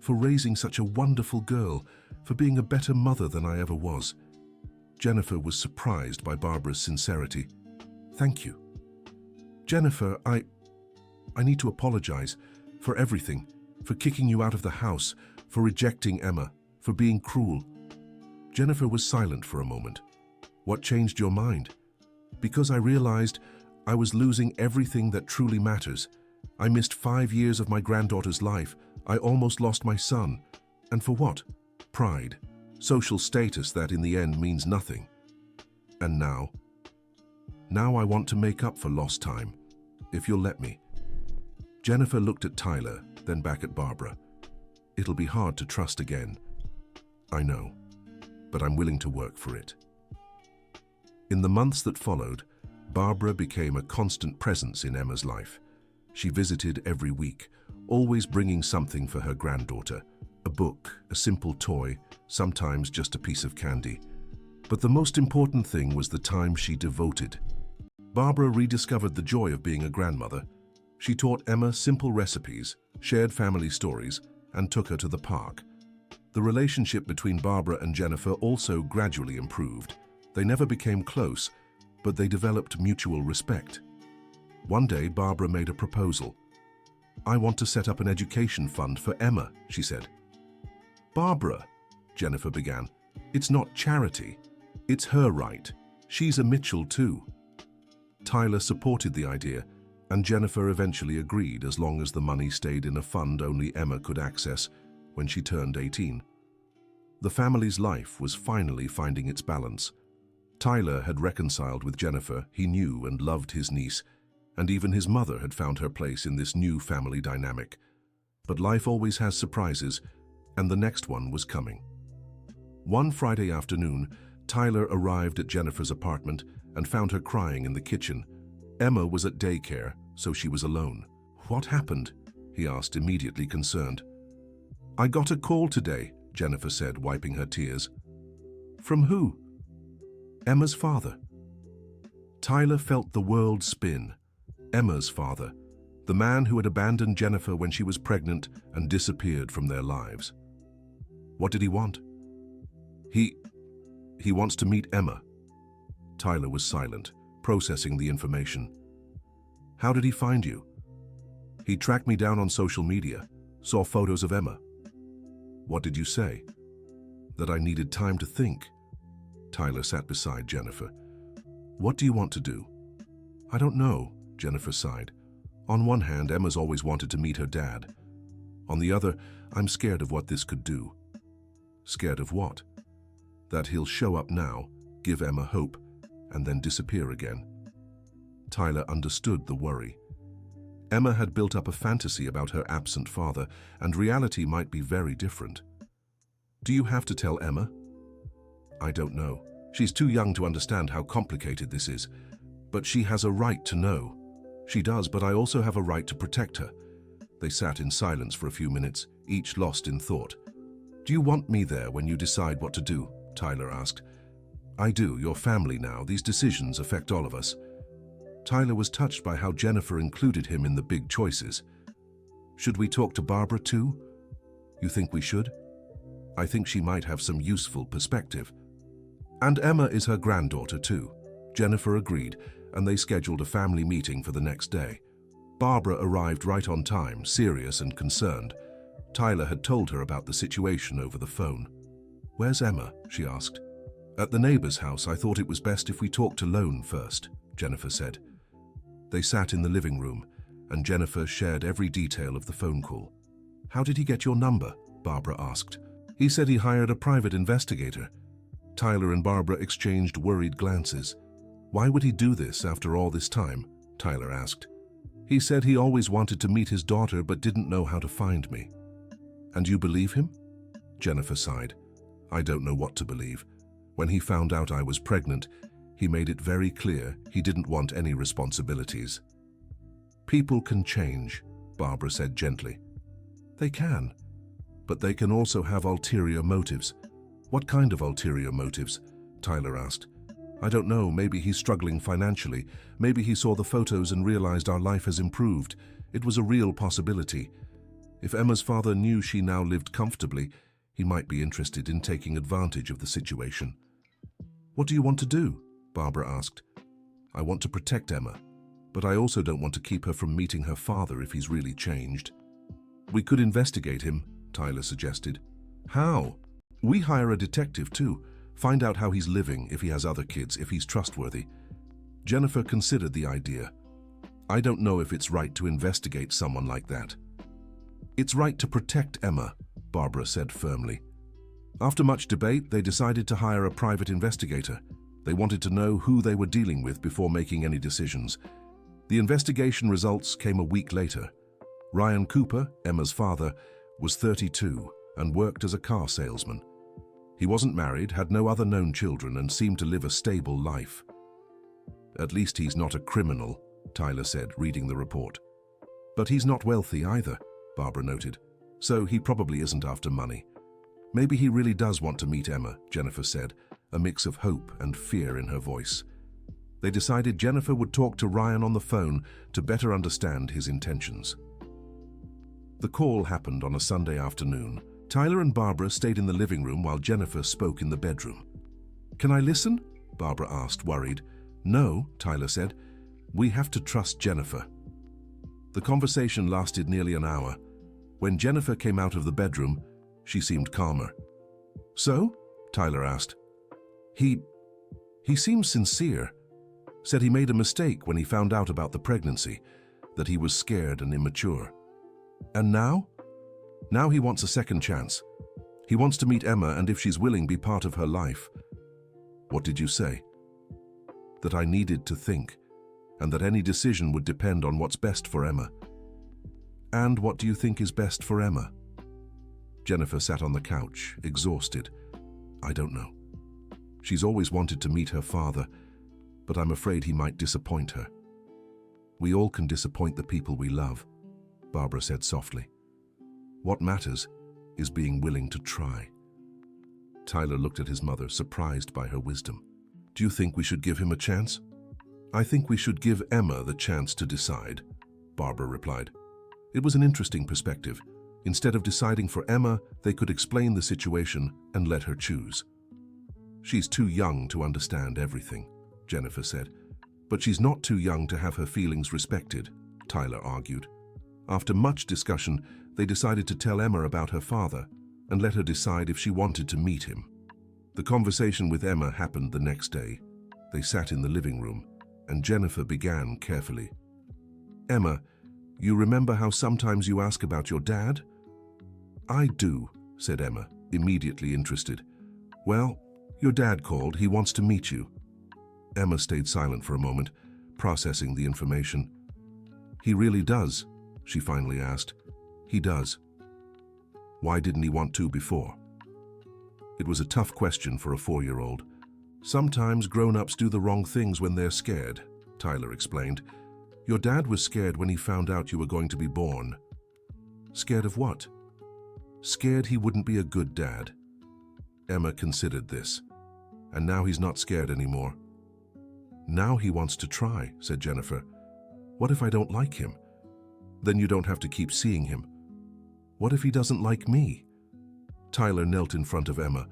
For raising such a wonderful girl, for being a better mother than I ever was. Jennifer was surprised by Barbara's sincerity. Thank you. Jennifer, I need to apologize for everything, for kicking you out of the house, for rejecting Emma, for being cruel. Jennifer was silent for a moment. What changed your mind? Because I realized I was losing everything that truly matters. I missed 5 years of my granddaughter's life. I almost lost my son. And for what? Pride. Social status that in the end means nothing. And now? Now I want to make up for lost time, if you'll let me. Jennifer looked at Tyler, then back at Barbara. It'll be hard to trust again. I know, but I'm willing to work for it. In the months that followed, Barbara became a constant presence in Emma's life. She visited every week, always bringing something for her granddaughter. A book, a simple toy, sometimes just a piece of candy. But the most important thing was the time she devoted. Barbara rediscovered the joy of being a grandmother. She taught Emma simple recipes, shared family stories, and took her to the park. The relationship between Barbara and Jennifer also gradually improved. They never became close, but they developed mutual respect. One day, Barbara made a proposal. "I want to set up an education fund for Emma," she said. "Barbara," Jennifer began, "it's not charity. It's her right. She's a Mitchell too." Tyler supported the idea, and Jennifer eventually agreed as long as the money stayed in a fund only Emma could access when she turned 18. The family's life was finally finding its balance. Tyler had reconciled with Jennifer, he knew and loved his niece, and even his mother had found her place in this new family dynamic. But life always has surprises, and the next one was coming. One Friday afternoon, Tyler arrived at Jennifer's apartment and found her crying in the kitchen. Emma was at daycare, so she was alone. "What happened?" he asked, immediately concerned. "I got a call today," Jennifer said, wiping her tears. "From who?" "Emma's father." Tyler felt the world spin. Emma's father, the man who had abandoned Jennifer when she was pregnant and disappeared from their lives. What did he want? He wants to meet Emma. Tyler was silent, processing the information. "How did he find you?" "He tracked me down on social media, saw photos of Emma." "What did you say?" "That I needed time to think." Tyler sat beside Jennifer. "What do you want to do?" "I don't know," Jennifer sighed. "On one hand, Emma's always wanted to meet her dad. On the other, I'm scared of what this could do." "Scared of what?" "That he'll show up now, give Emma hope, and then disappear again." Tyler understood the worry. Emma had built up a fantasy about her absent father, and reality might be very different. "Do you have to tell Emma?" "I don't know. She's too young to understand how complicated this is. But she has a right to know." "She does, but I also have a right to protect her." They sat in silence for a few minutes, each lost in thought. "Do you want me there when you decide what to do?" Tyler asked. "I do. You're family now. These decisions affect all of us." Tyler was touched by how Jennifer included him in the big choices. "Should we talk to Barbara too?" "You think we should?" "I think she might have some useful perspective." "And Emma is her granddaughter too." Jennifer agreed, and they scheduled a family meeting for the next day. Barbara arrived right on time, serious and concerned. Tyler had told her about the situation over the phone. "Where's Emma?" she asked. "At the neighbor's house. I thought it was best if we talked alone first," Jennifer said. They sat in the living room, and Jennifer shared every detail of the phone call. "How did he get your number?" Barbara asked. "He said he hired a private investigator." Tyler and Barbara exchanged worried glances. "Why would he do this after all this time?" Tyler asked. "He said he always wanted to meet his daughter but didn't know how to find me." "And you believe him?" Jennifer sighed. "I don't know what to believe. When he found out I was pregnant, he made it very clear he didn't want any responsibilities." "People can change," Barbara said gently. "They can, but they can also have ulterior motives." "What kind of ulterior motives?" Tyler asked. "I don't know. Maybe he's struggling financially. Maybe he saw the photos and realized our life has improved. It was a real possibility. If Emma's father knew she now lived comfortably, he might be interested in taking advantage of the situation." "What do you want to do?" Barbara asked. "I want to protect Emma, but I also don't want to keep her from meeting her father if he's really changed." "We could investigate him," Tyler suggested. "How?" "We hire a detective too. Find out how he's living, if he has other kids, if he's trustworthy." Jennifer considered the idea. "I don't know if it's right to investigate someone like that." "It's right to protect Emma," Barbara said firmly. After much debate, they decided to hire a private investigator. They wanted to know who they were dealing with before making any decisions. The investigation results came a week later. Ryan Cooper, Emma's father, was 32 and worked as a car salesman. He wasn't married, had no other known children, and seemed to live a stable life. "At least he's not a criminal," Tyler said, reading the report. "But he's not wealthy either," Barbara noted, "so he probably isn't after money." "Maybe he really does want to meet Emma," Jennifer said, a mix of hope and fear in her voice. They decided Jennifer would talk to Ryan on the phone to better understand his intentions. The call happened on a Sunday afternoon. Tyler and Barbara stayed in the living room while Jennifer spoke in the bedroom. "Can I listen?" Barbara asked, worried. "No," Tyler said. "We have to trust Jennifer." The conversation lasted nearly an hour. When Jennifer came out of the bedroom, she seemed calmer. "So?" Tyler asked. He seems sincere. Said he made a mistake when he found out about the pregnancy, that he was scared and immature. And now? Now he wants a second chance. He wants to meet Emma and, if she's willing, be part of her life." "What did you say?" "That I needed to think, and that any decision would depend on what's best for Emma." "And what do you think is best for Emma?" Jennifer sat on the couch, exhausted. "I don't know. She's always wanted to meet her father, but I'm afraid he might disappoint her." "We all can disappoint the people we love," Barbara said softly. "What matters is being willing to try." Tyler looked at his mother, surprised by her wisdom. "Do you think we should give him a chance?" "I think we should give Emma the chance to decide," Barbara replied. It was an interesting perspective. Instead of deciding for Emma, they could explain the situation and let her choose. "She's too young to understand everything," Jennifer said. "But she's not too young to have her feelings respected," Tyler argued. After much discussion, they decided to tell Emma about her father and let her decide if she wanted to meet him. The conversation with Emma happened the next day. They sat in the living room, and Jennifer began carefully. "Emma, you remember how sometimes you ask about your dad?" "I do," said Emma, immediately interested. "Well, your dad called. He wants to meet you." Emma stayed silent for a moment, processing the information. "He really does?" she finally asked. "He does." "Why didn't he want to before?" It was a tough question for a 4-year-old. "Sometimes grown-ups do the wrong things when they're scared," Tyler explained. "Your dad was scared when he found out you were going to be born." "Scared of what?" "Scared he wouldn't be a good dad." Emma considered this. "And now he's not scared anymore." "Now he wants to try," said Jennifer. "What if I don't like him?" "Then you don't have to keep seeing him." "What if he doesn't like me?" Tyler knelt in front of Emma.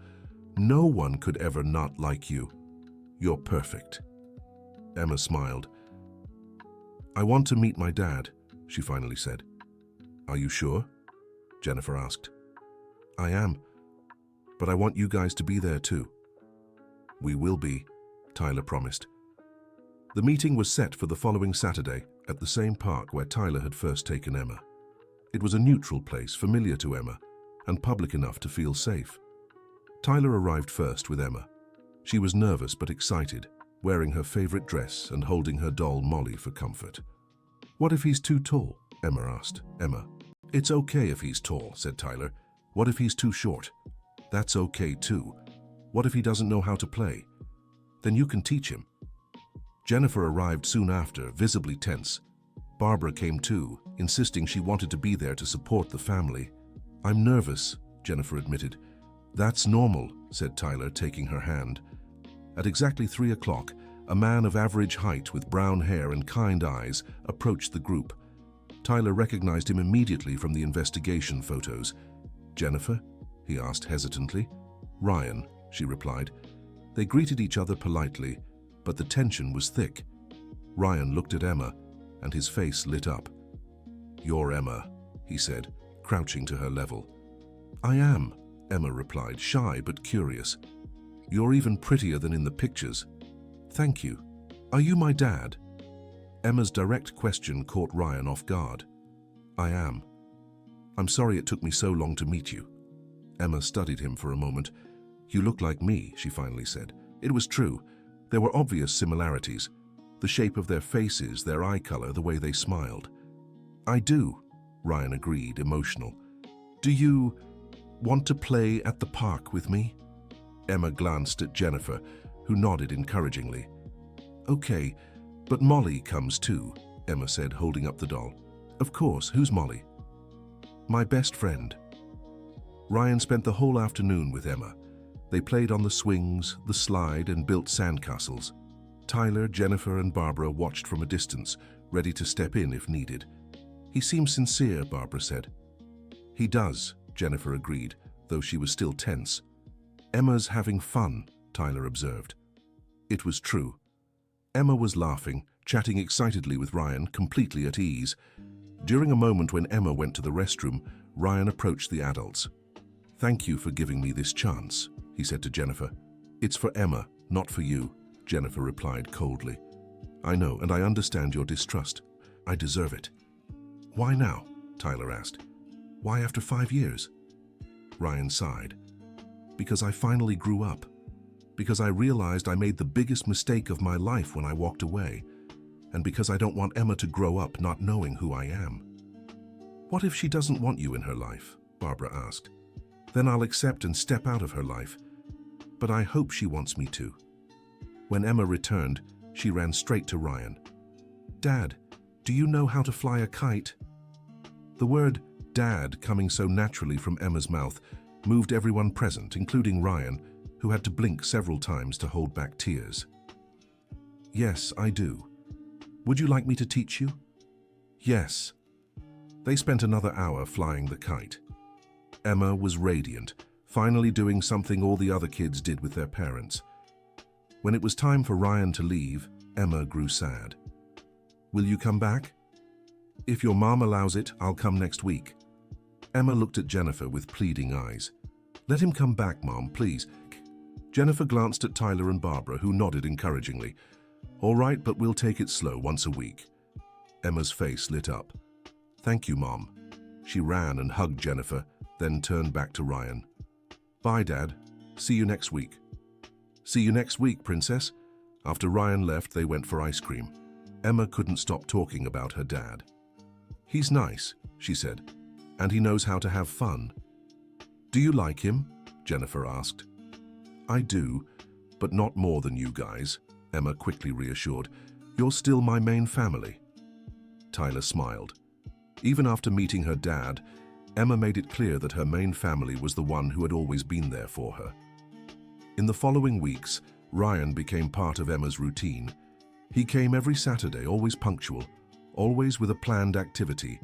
"No one could ever not like you. You're perfect." Emma smiled. "I want to meet my dad," she finally said. "Are you sure?" Jennifer asked. "I am. But I want you guys to be there too." "We will be," Tyler promised. The meeting was set for the following Saturday at the same park where Tyler had first taken Emma. It was a neutral place, familiar to Emma, and public enough to feel safe. Tyler arrived first with Emma. She was nervous but excited, wearing her favorite dress and holding her doll Molly for comfort. "What if he's too tall?" Emma asked. "It's okay if he's tall," said Tyler. "What if he's too short?" "That's okay too. What if he doesn't know how to play?" "Then you can teach him." Jennifer arrived soon after, visibly tense. Barbara came too, insisting she wanted to be there to support the family. "I'm nervous," Jennifer admitted. "That's normal," said Tyler, taking her hand. At exactly 3 o'clock, a man of average height with brown hair and kind eyes approached the group. Tyler recognized him immediately from the investigation photos. "Jennifer?" he asked hesitantly. "Ryan," she replied. They greeted each other politely, but the tension was thick. Ryan looked at Emma, and his face lit up. "You're Emma," he said, crouching to her level. "I am," Emma replied, shy but curious. "You're even prettier than in the pictures." "Thank you. Are you my dad?" Emma's direct question caught Ryan off guard. "I am. I'm sorry it took me so long to meet you." Emma studied him for a moment. "You look like me," she finally said. It was true. There were obvious similarities. The shape of their faces, their eye color, the way they smiled. "I do," Ryan agreed, emotional. "Do you want to play at the park with me?" Emma glanced at Jennifer, who nodded encouragingly. "Okay, but Molly comes too," Emma said, holding up the doll. "Of course, who's Molly?" "My best friend." Ryan spent the whole afternoon with Emma. They played on the swings, the slide, and built sandcastles. Tyler, Jennifer, and Barbara watched from a distance, ready to step in if needed. "He seems sincere," Barbara said. "He does," Jennifer agreed, though she was still tense. "Emma's having fun," Tyler observed. It was true. Emma was laughing, chatting excitedly with Ryan, completely at ease. During a moment when Emma went to the restroom, Ryan approached the adults. "Thank you for giving me this chance," he said to Jennifer. "It's for Emma, not for you," Jennifer replied coldly. "I know, and I understand your distrust. I deserve it." "Why now?" Tyler asked. "Why after 5 years?" Ryan sighed. "Because I finally grew up. Because I realized I made the biggest mistake of my life when I walked away. And because I don't want Emma to grow up not knowing who I am." "What if she doesn't want you in her life?" Barbara asked. "Then I'll accept and step out of her life. But I hope she wants me to." When Emma returned, she ran straight to Ryan. "Dad, do you know how to fly a kite?" The word "Dad" coming so naturally from Emma's mouth moved everyone present, including Ryan, who had to blink several times to hold back tears. "Yes, I do. Would you like me to teach you?" "Yes." They spent another hour flying the kite. Emma was radiant, finally doing something all the other kids did with their parents. When it was time for Ryan to leave, Emma grew sad. "Will you come back?" "If your mom allows it, I'll come next week." Emma looked at Jennifer with pleading eyes. "Let him come back, Mom, please." Jennifer glanced at Tyler and Barbara, who nodded encouragingly. "All right, but we'll take it slow, once a week." Emma's face lit up. "Thank you, Mom." She ran and hugged Jennifer, then turned back to Ryan. "Bye, Dad. See you next week." "See you next week, Princess." After Ryan left, they went for ice cream. Emma couldn't stop talking about her dad. "He's nice," she said, "and he knows how to have fun." "Do you like him?" Jennifer asked. "I do, but not more than you guys," Emma quickly reassured. "You're still my main family." Tyler smiled. Even after meeting her dad, Emma made it clear that her main family was the one who had always been there for her. In the following weeks, Ryan became part of Emma's routine. He came every Saturday, always punctual, always with a planned activity.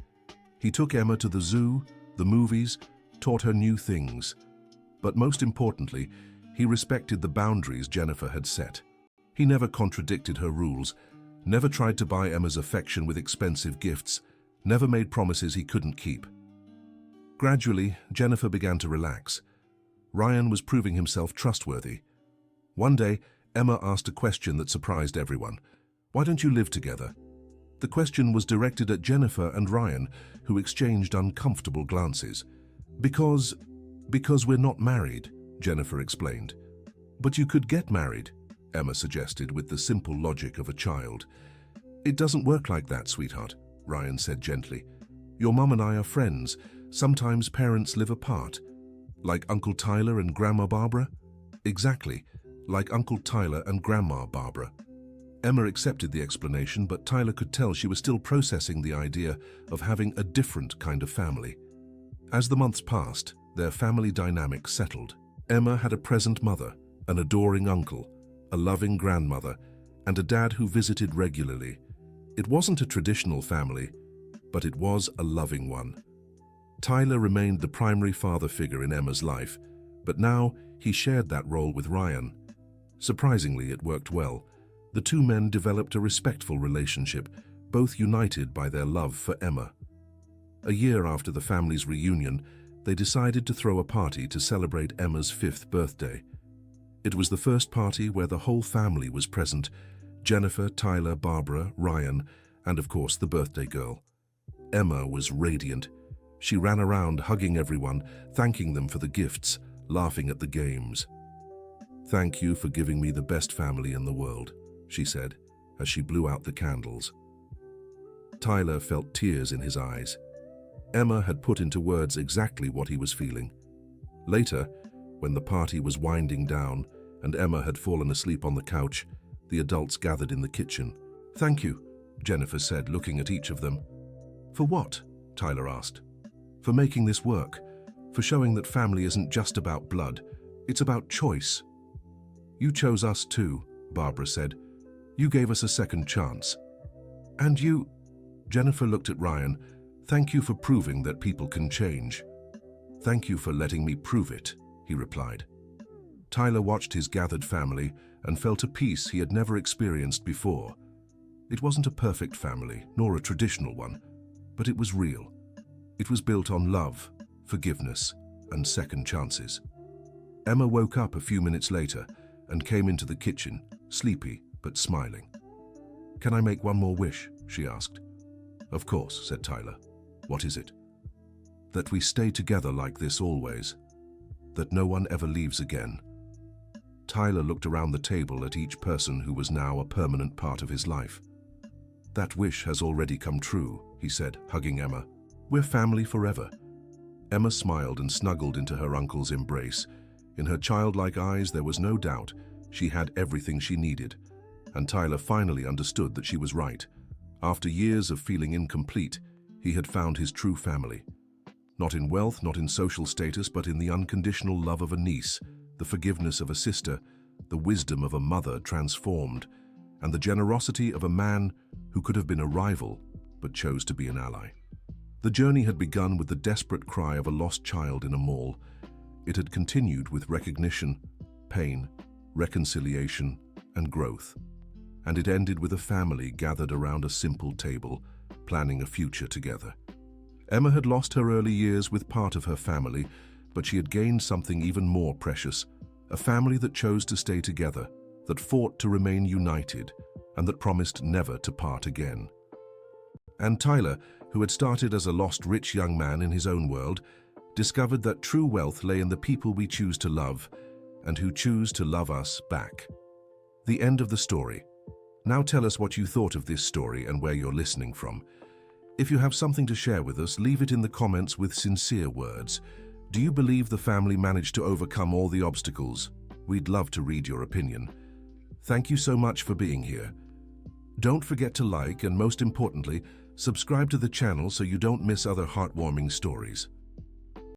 He took Emma to the zoo, the movies, taught her new things. But most importantly, he respected the boundaries Jennifer had set. He never contradicted her rules, never tried to buy Emma's affection with expensive gifts, never made promises he couldn't keep. Gradually, Jennifer began to relax. Ryan was proving himself trustworthy. One day, Emma asked a question that surprised everyone. "Why don't you live together?" The question was directed at Jennifer and Ryan, who exchanged uncomfortable glances. Because we're not married," Jennifer explained. "But you could get married," Emma suggested with the simple logic of a child. "It doesn't work like that, sweetheart," Ryan said gently. "Your mum and I are friends. Sometimes parents live apart. Like Uncle Tyler and Grandma Barbara?" "Exactly, like Uncle Tyler and Grandma Barbara." Emma accepted the explanation, but Tyler could tell she was still processing the idea of having a different kind of family. As the months passed, their family dynamic settled. Emma had a present mother, an adoring uncle, a loving grandmother, and a dad who visited regularly. It wasn't a traditional family, but it was a loving one. Tyler remained the primary father figure in Emma's life, but now he shared that role with Ryan. Surprisingly, it worked well. The two men developed a respectful relationship, both united by their love for Emma. A year after the family's reunion, they decided to throw a party to celebrate Emma's 5th birthday. It was the first party where the whole family was present: Jennifer, Tyler, Barbara, Ryan, and of course the birthday girl. Emma was radiant. She ran around hugging everyone, thanking them for the gifts, laughing at the games. "Thank you for giving me the best family in the world," she said as she blew out the candles. Tyler felt tears in his eyes. Emma had put into words exactly what he was feeling. Later, when the party was winding down and Emma had fallen asleep on the couch, the adults gathered in the kitchen. "Thank you," Jennifer said, looking at each of them. "For what?" Tyler asked. "For making this work, for showing that family isn't just about blood, it's about choice." "You chose us too," Barbara said. "You gave us a second chance." "And you," Jennifer looked at Ryan, "thank you for proving that people can change." "Thank you for letting me prove it," he replied. Tyler watched his gathered family and felt a peace he had never experienced before. It wasn't a perfect family, nor a traditional one, but it was real. It was built on love, forgiveness, and second chances. Emma woke up a few minutes later and came into the kitchen, sleepy but smiling. "Can I make one more wish?" she asked. "Of course," said Tyler. "What is it?" "That we stay together like this always. That no one ever leaves again." Tyler looked around the table at each person who was now a permanent part of his life. "That wish has already come true," he said, hugging Emma. "We're family forever." Emma smiled and snuggled into her uncle's embrace. In her childlike eyes there was no doubt. She had everything she needed. And Tyler finally understood that she was right. After years of feeling incomplete, he had found his true family. Not in wealth, not in social status, but in the unconditional love of a niece, the forgiveness of a sister, the wisdom of a mother transformed, and the generosity of a man who could have been a rival, but chose to be an ally. The journey had begun with the desperate cry of a lost child in a mall. It had continued with recognition, pain, reconciliation, and growth. And it ended with a family gathered around a simple table, planning a future together. Emma had lost her early years with part of her family, but she had gained something even more precious, a family that chose to stay together, that fought to remain united, and that promised never to part again. And Tyler, who had started as a lost rich young man in his own world, discovered that true wealth lay in the people we choose to love, and who choose to love us back. The end of the story. Now tell us what you thought of this story and where you're listening from. If you have something to share with us, leave it in the comments with sincere words. Do you believe the family managed to overcome all the obstacles? We'd love to read your opinion. Thank you so much for being here. Don't forget to like and, most importantly, subscribe to the channel so you don't miss other heartwarming stories.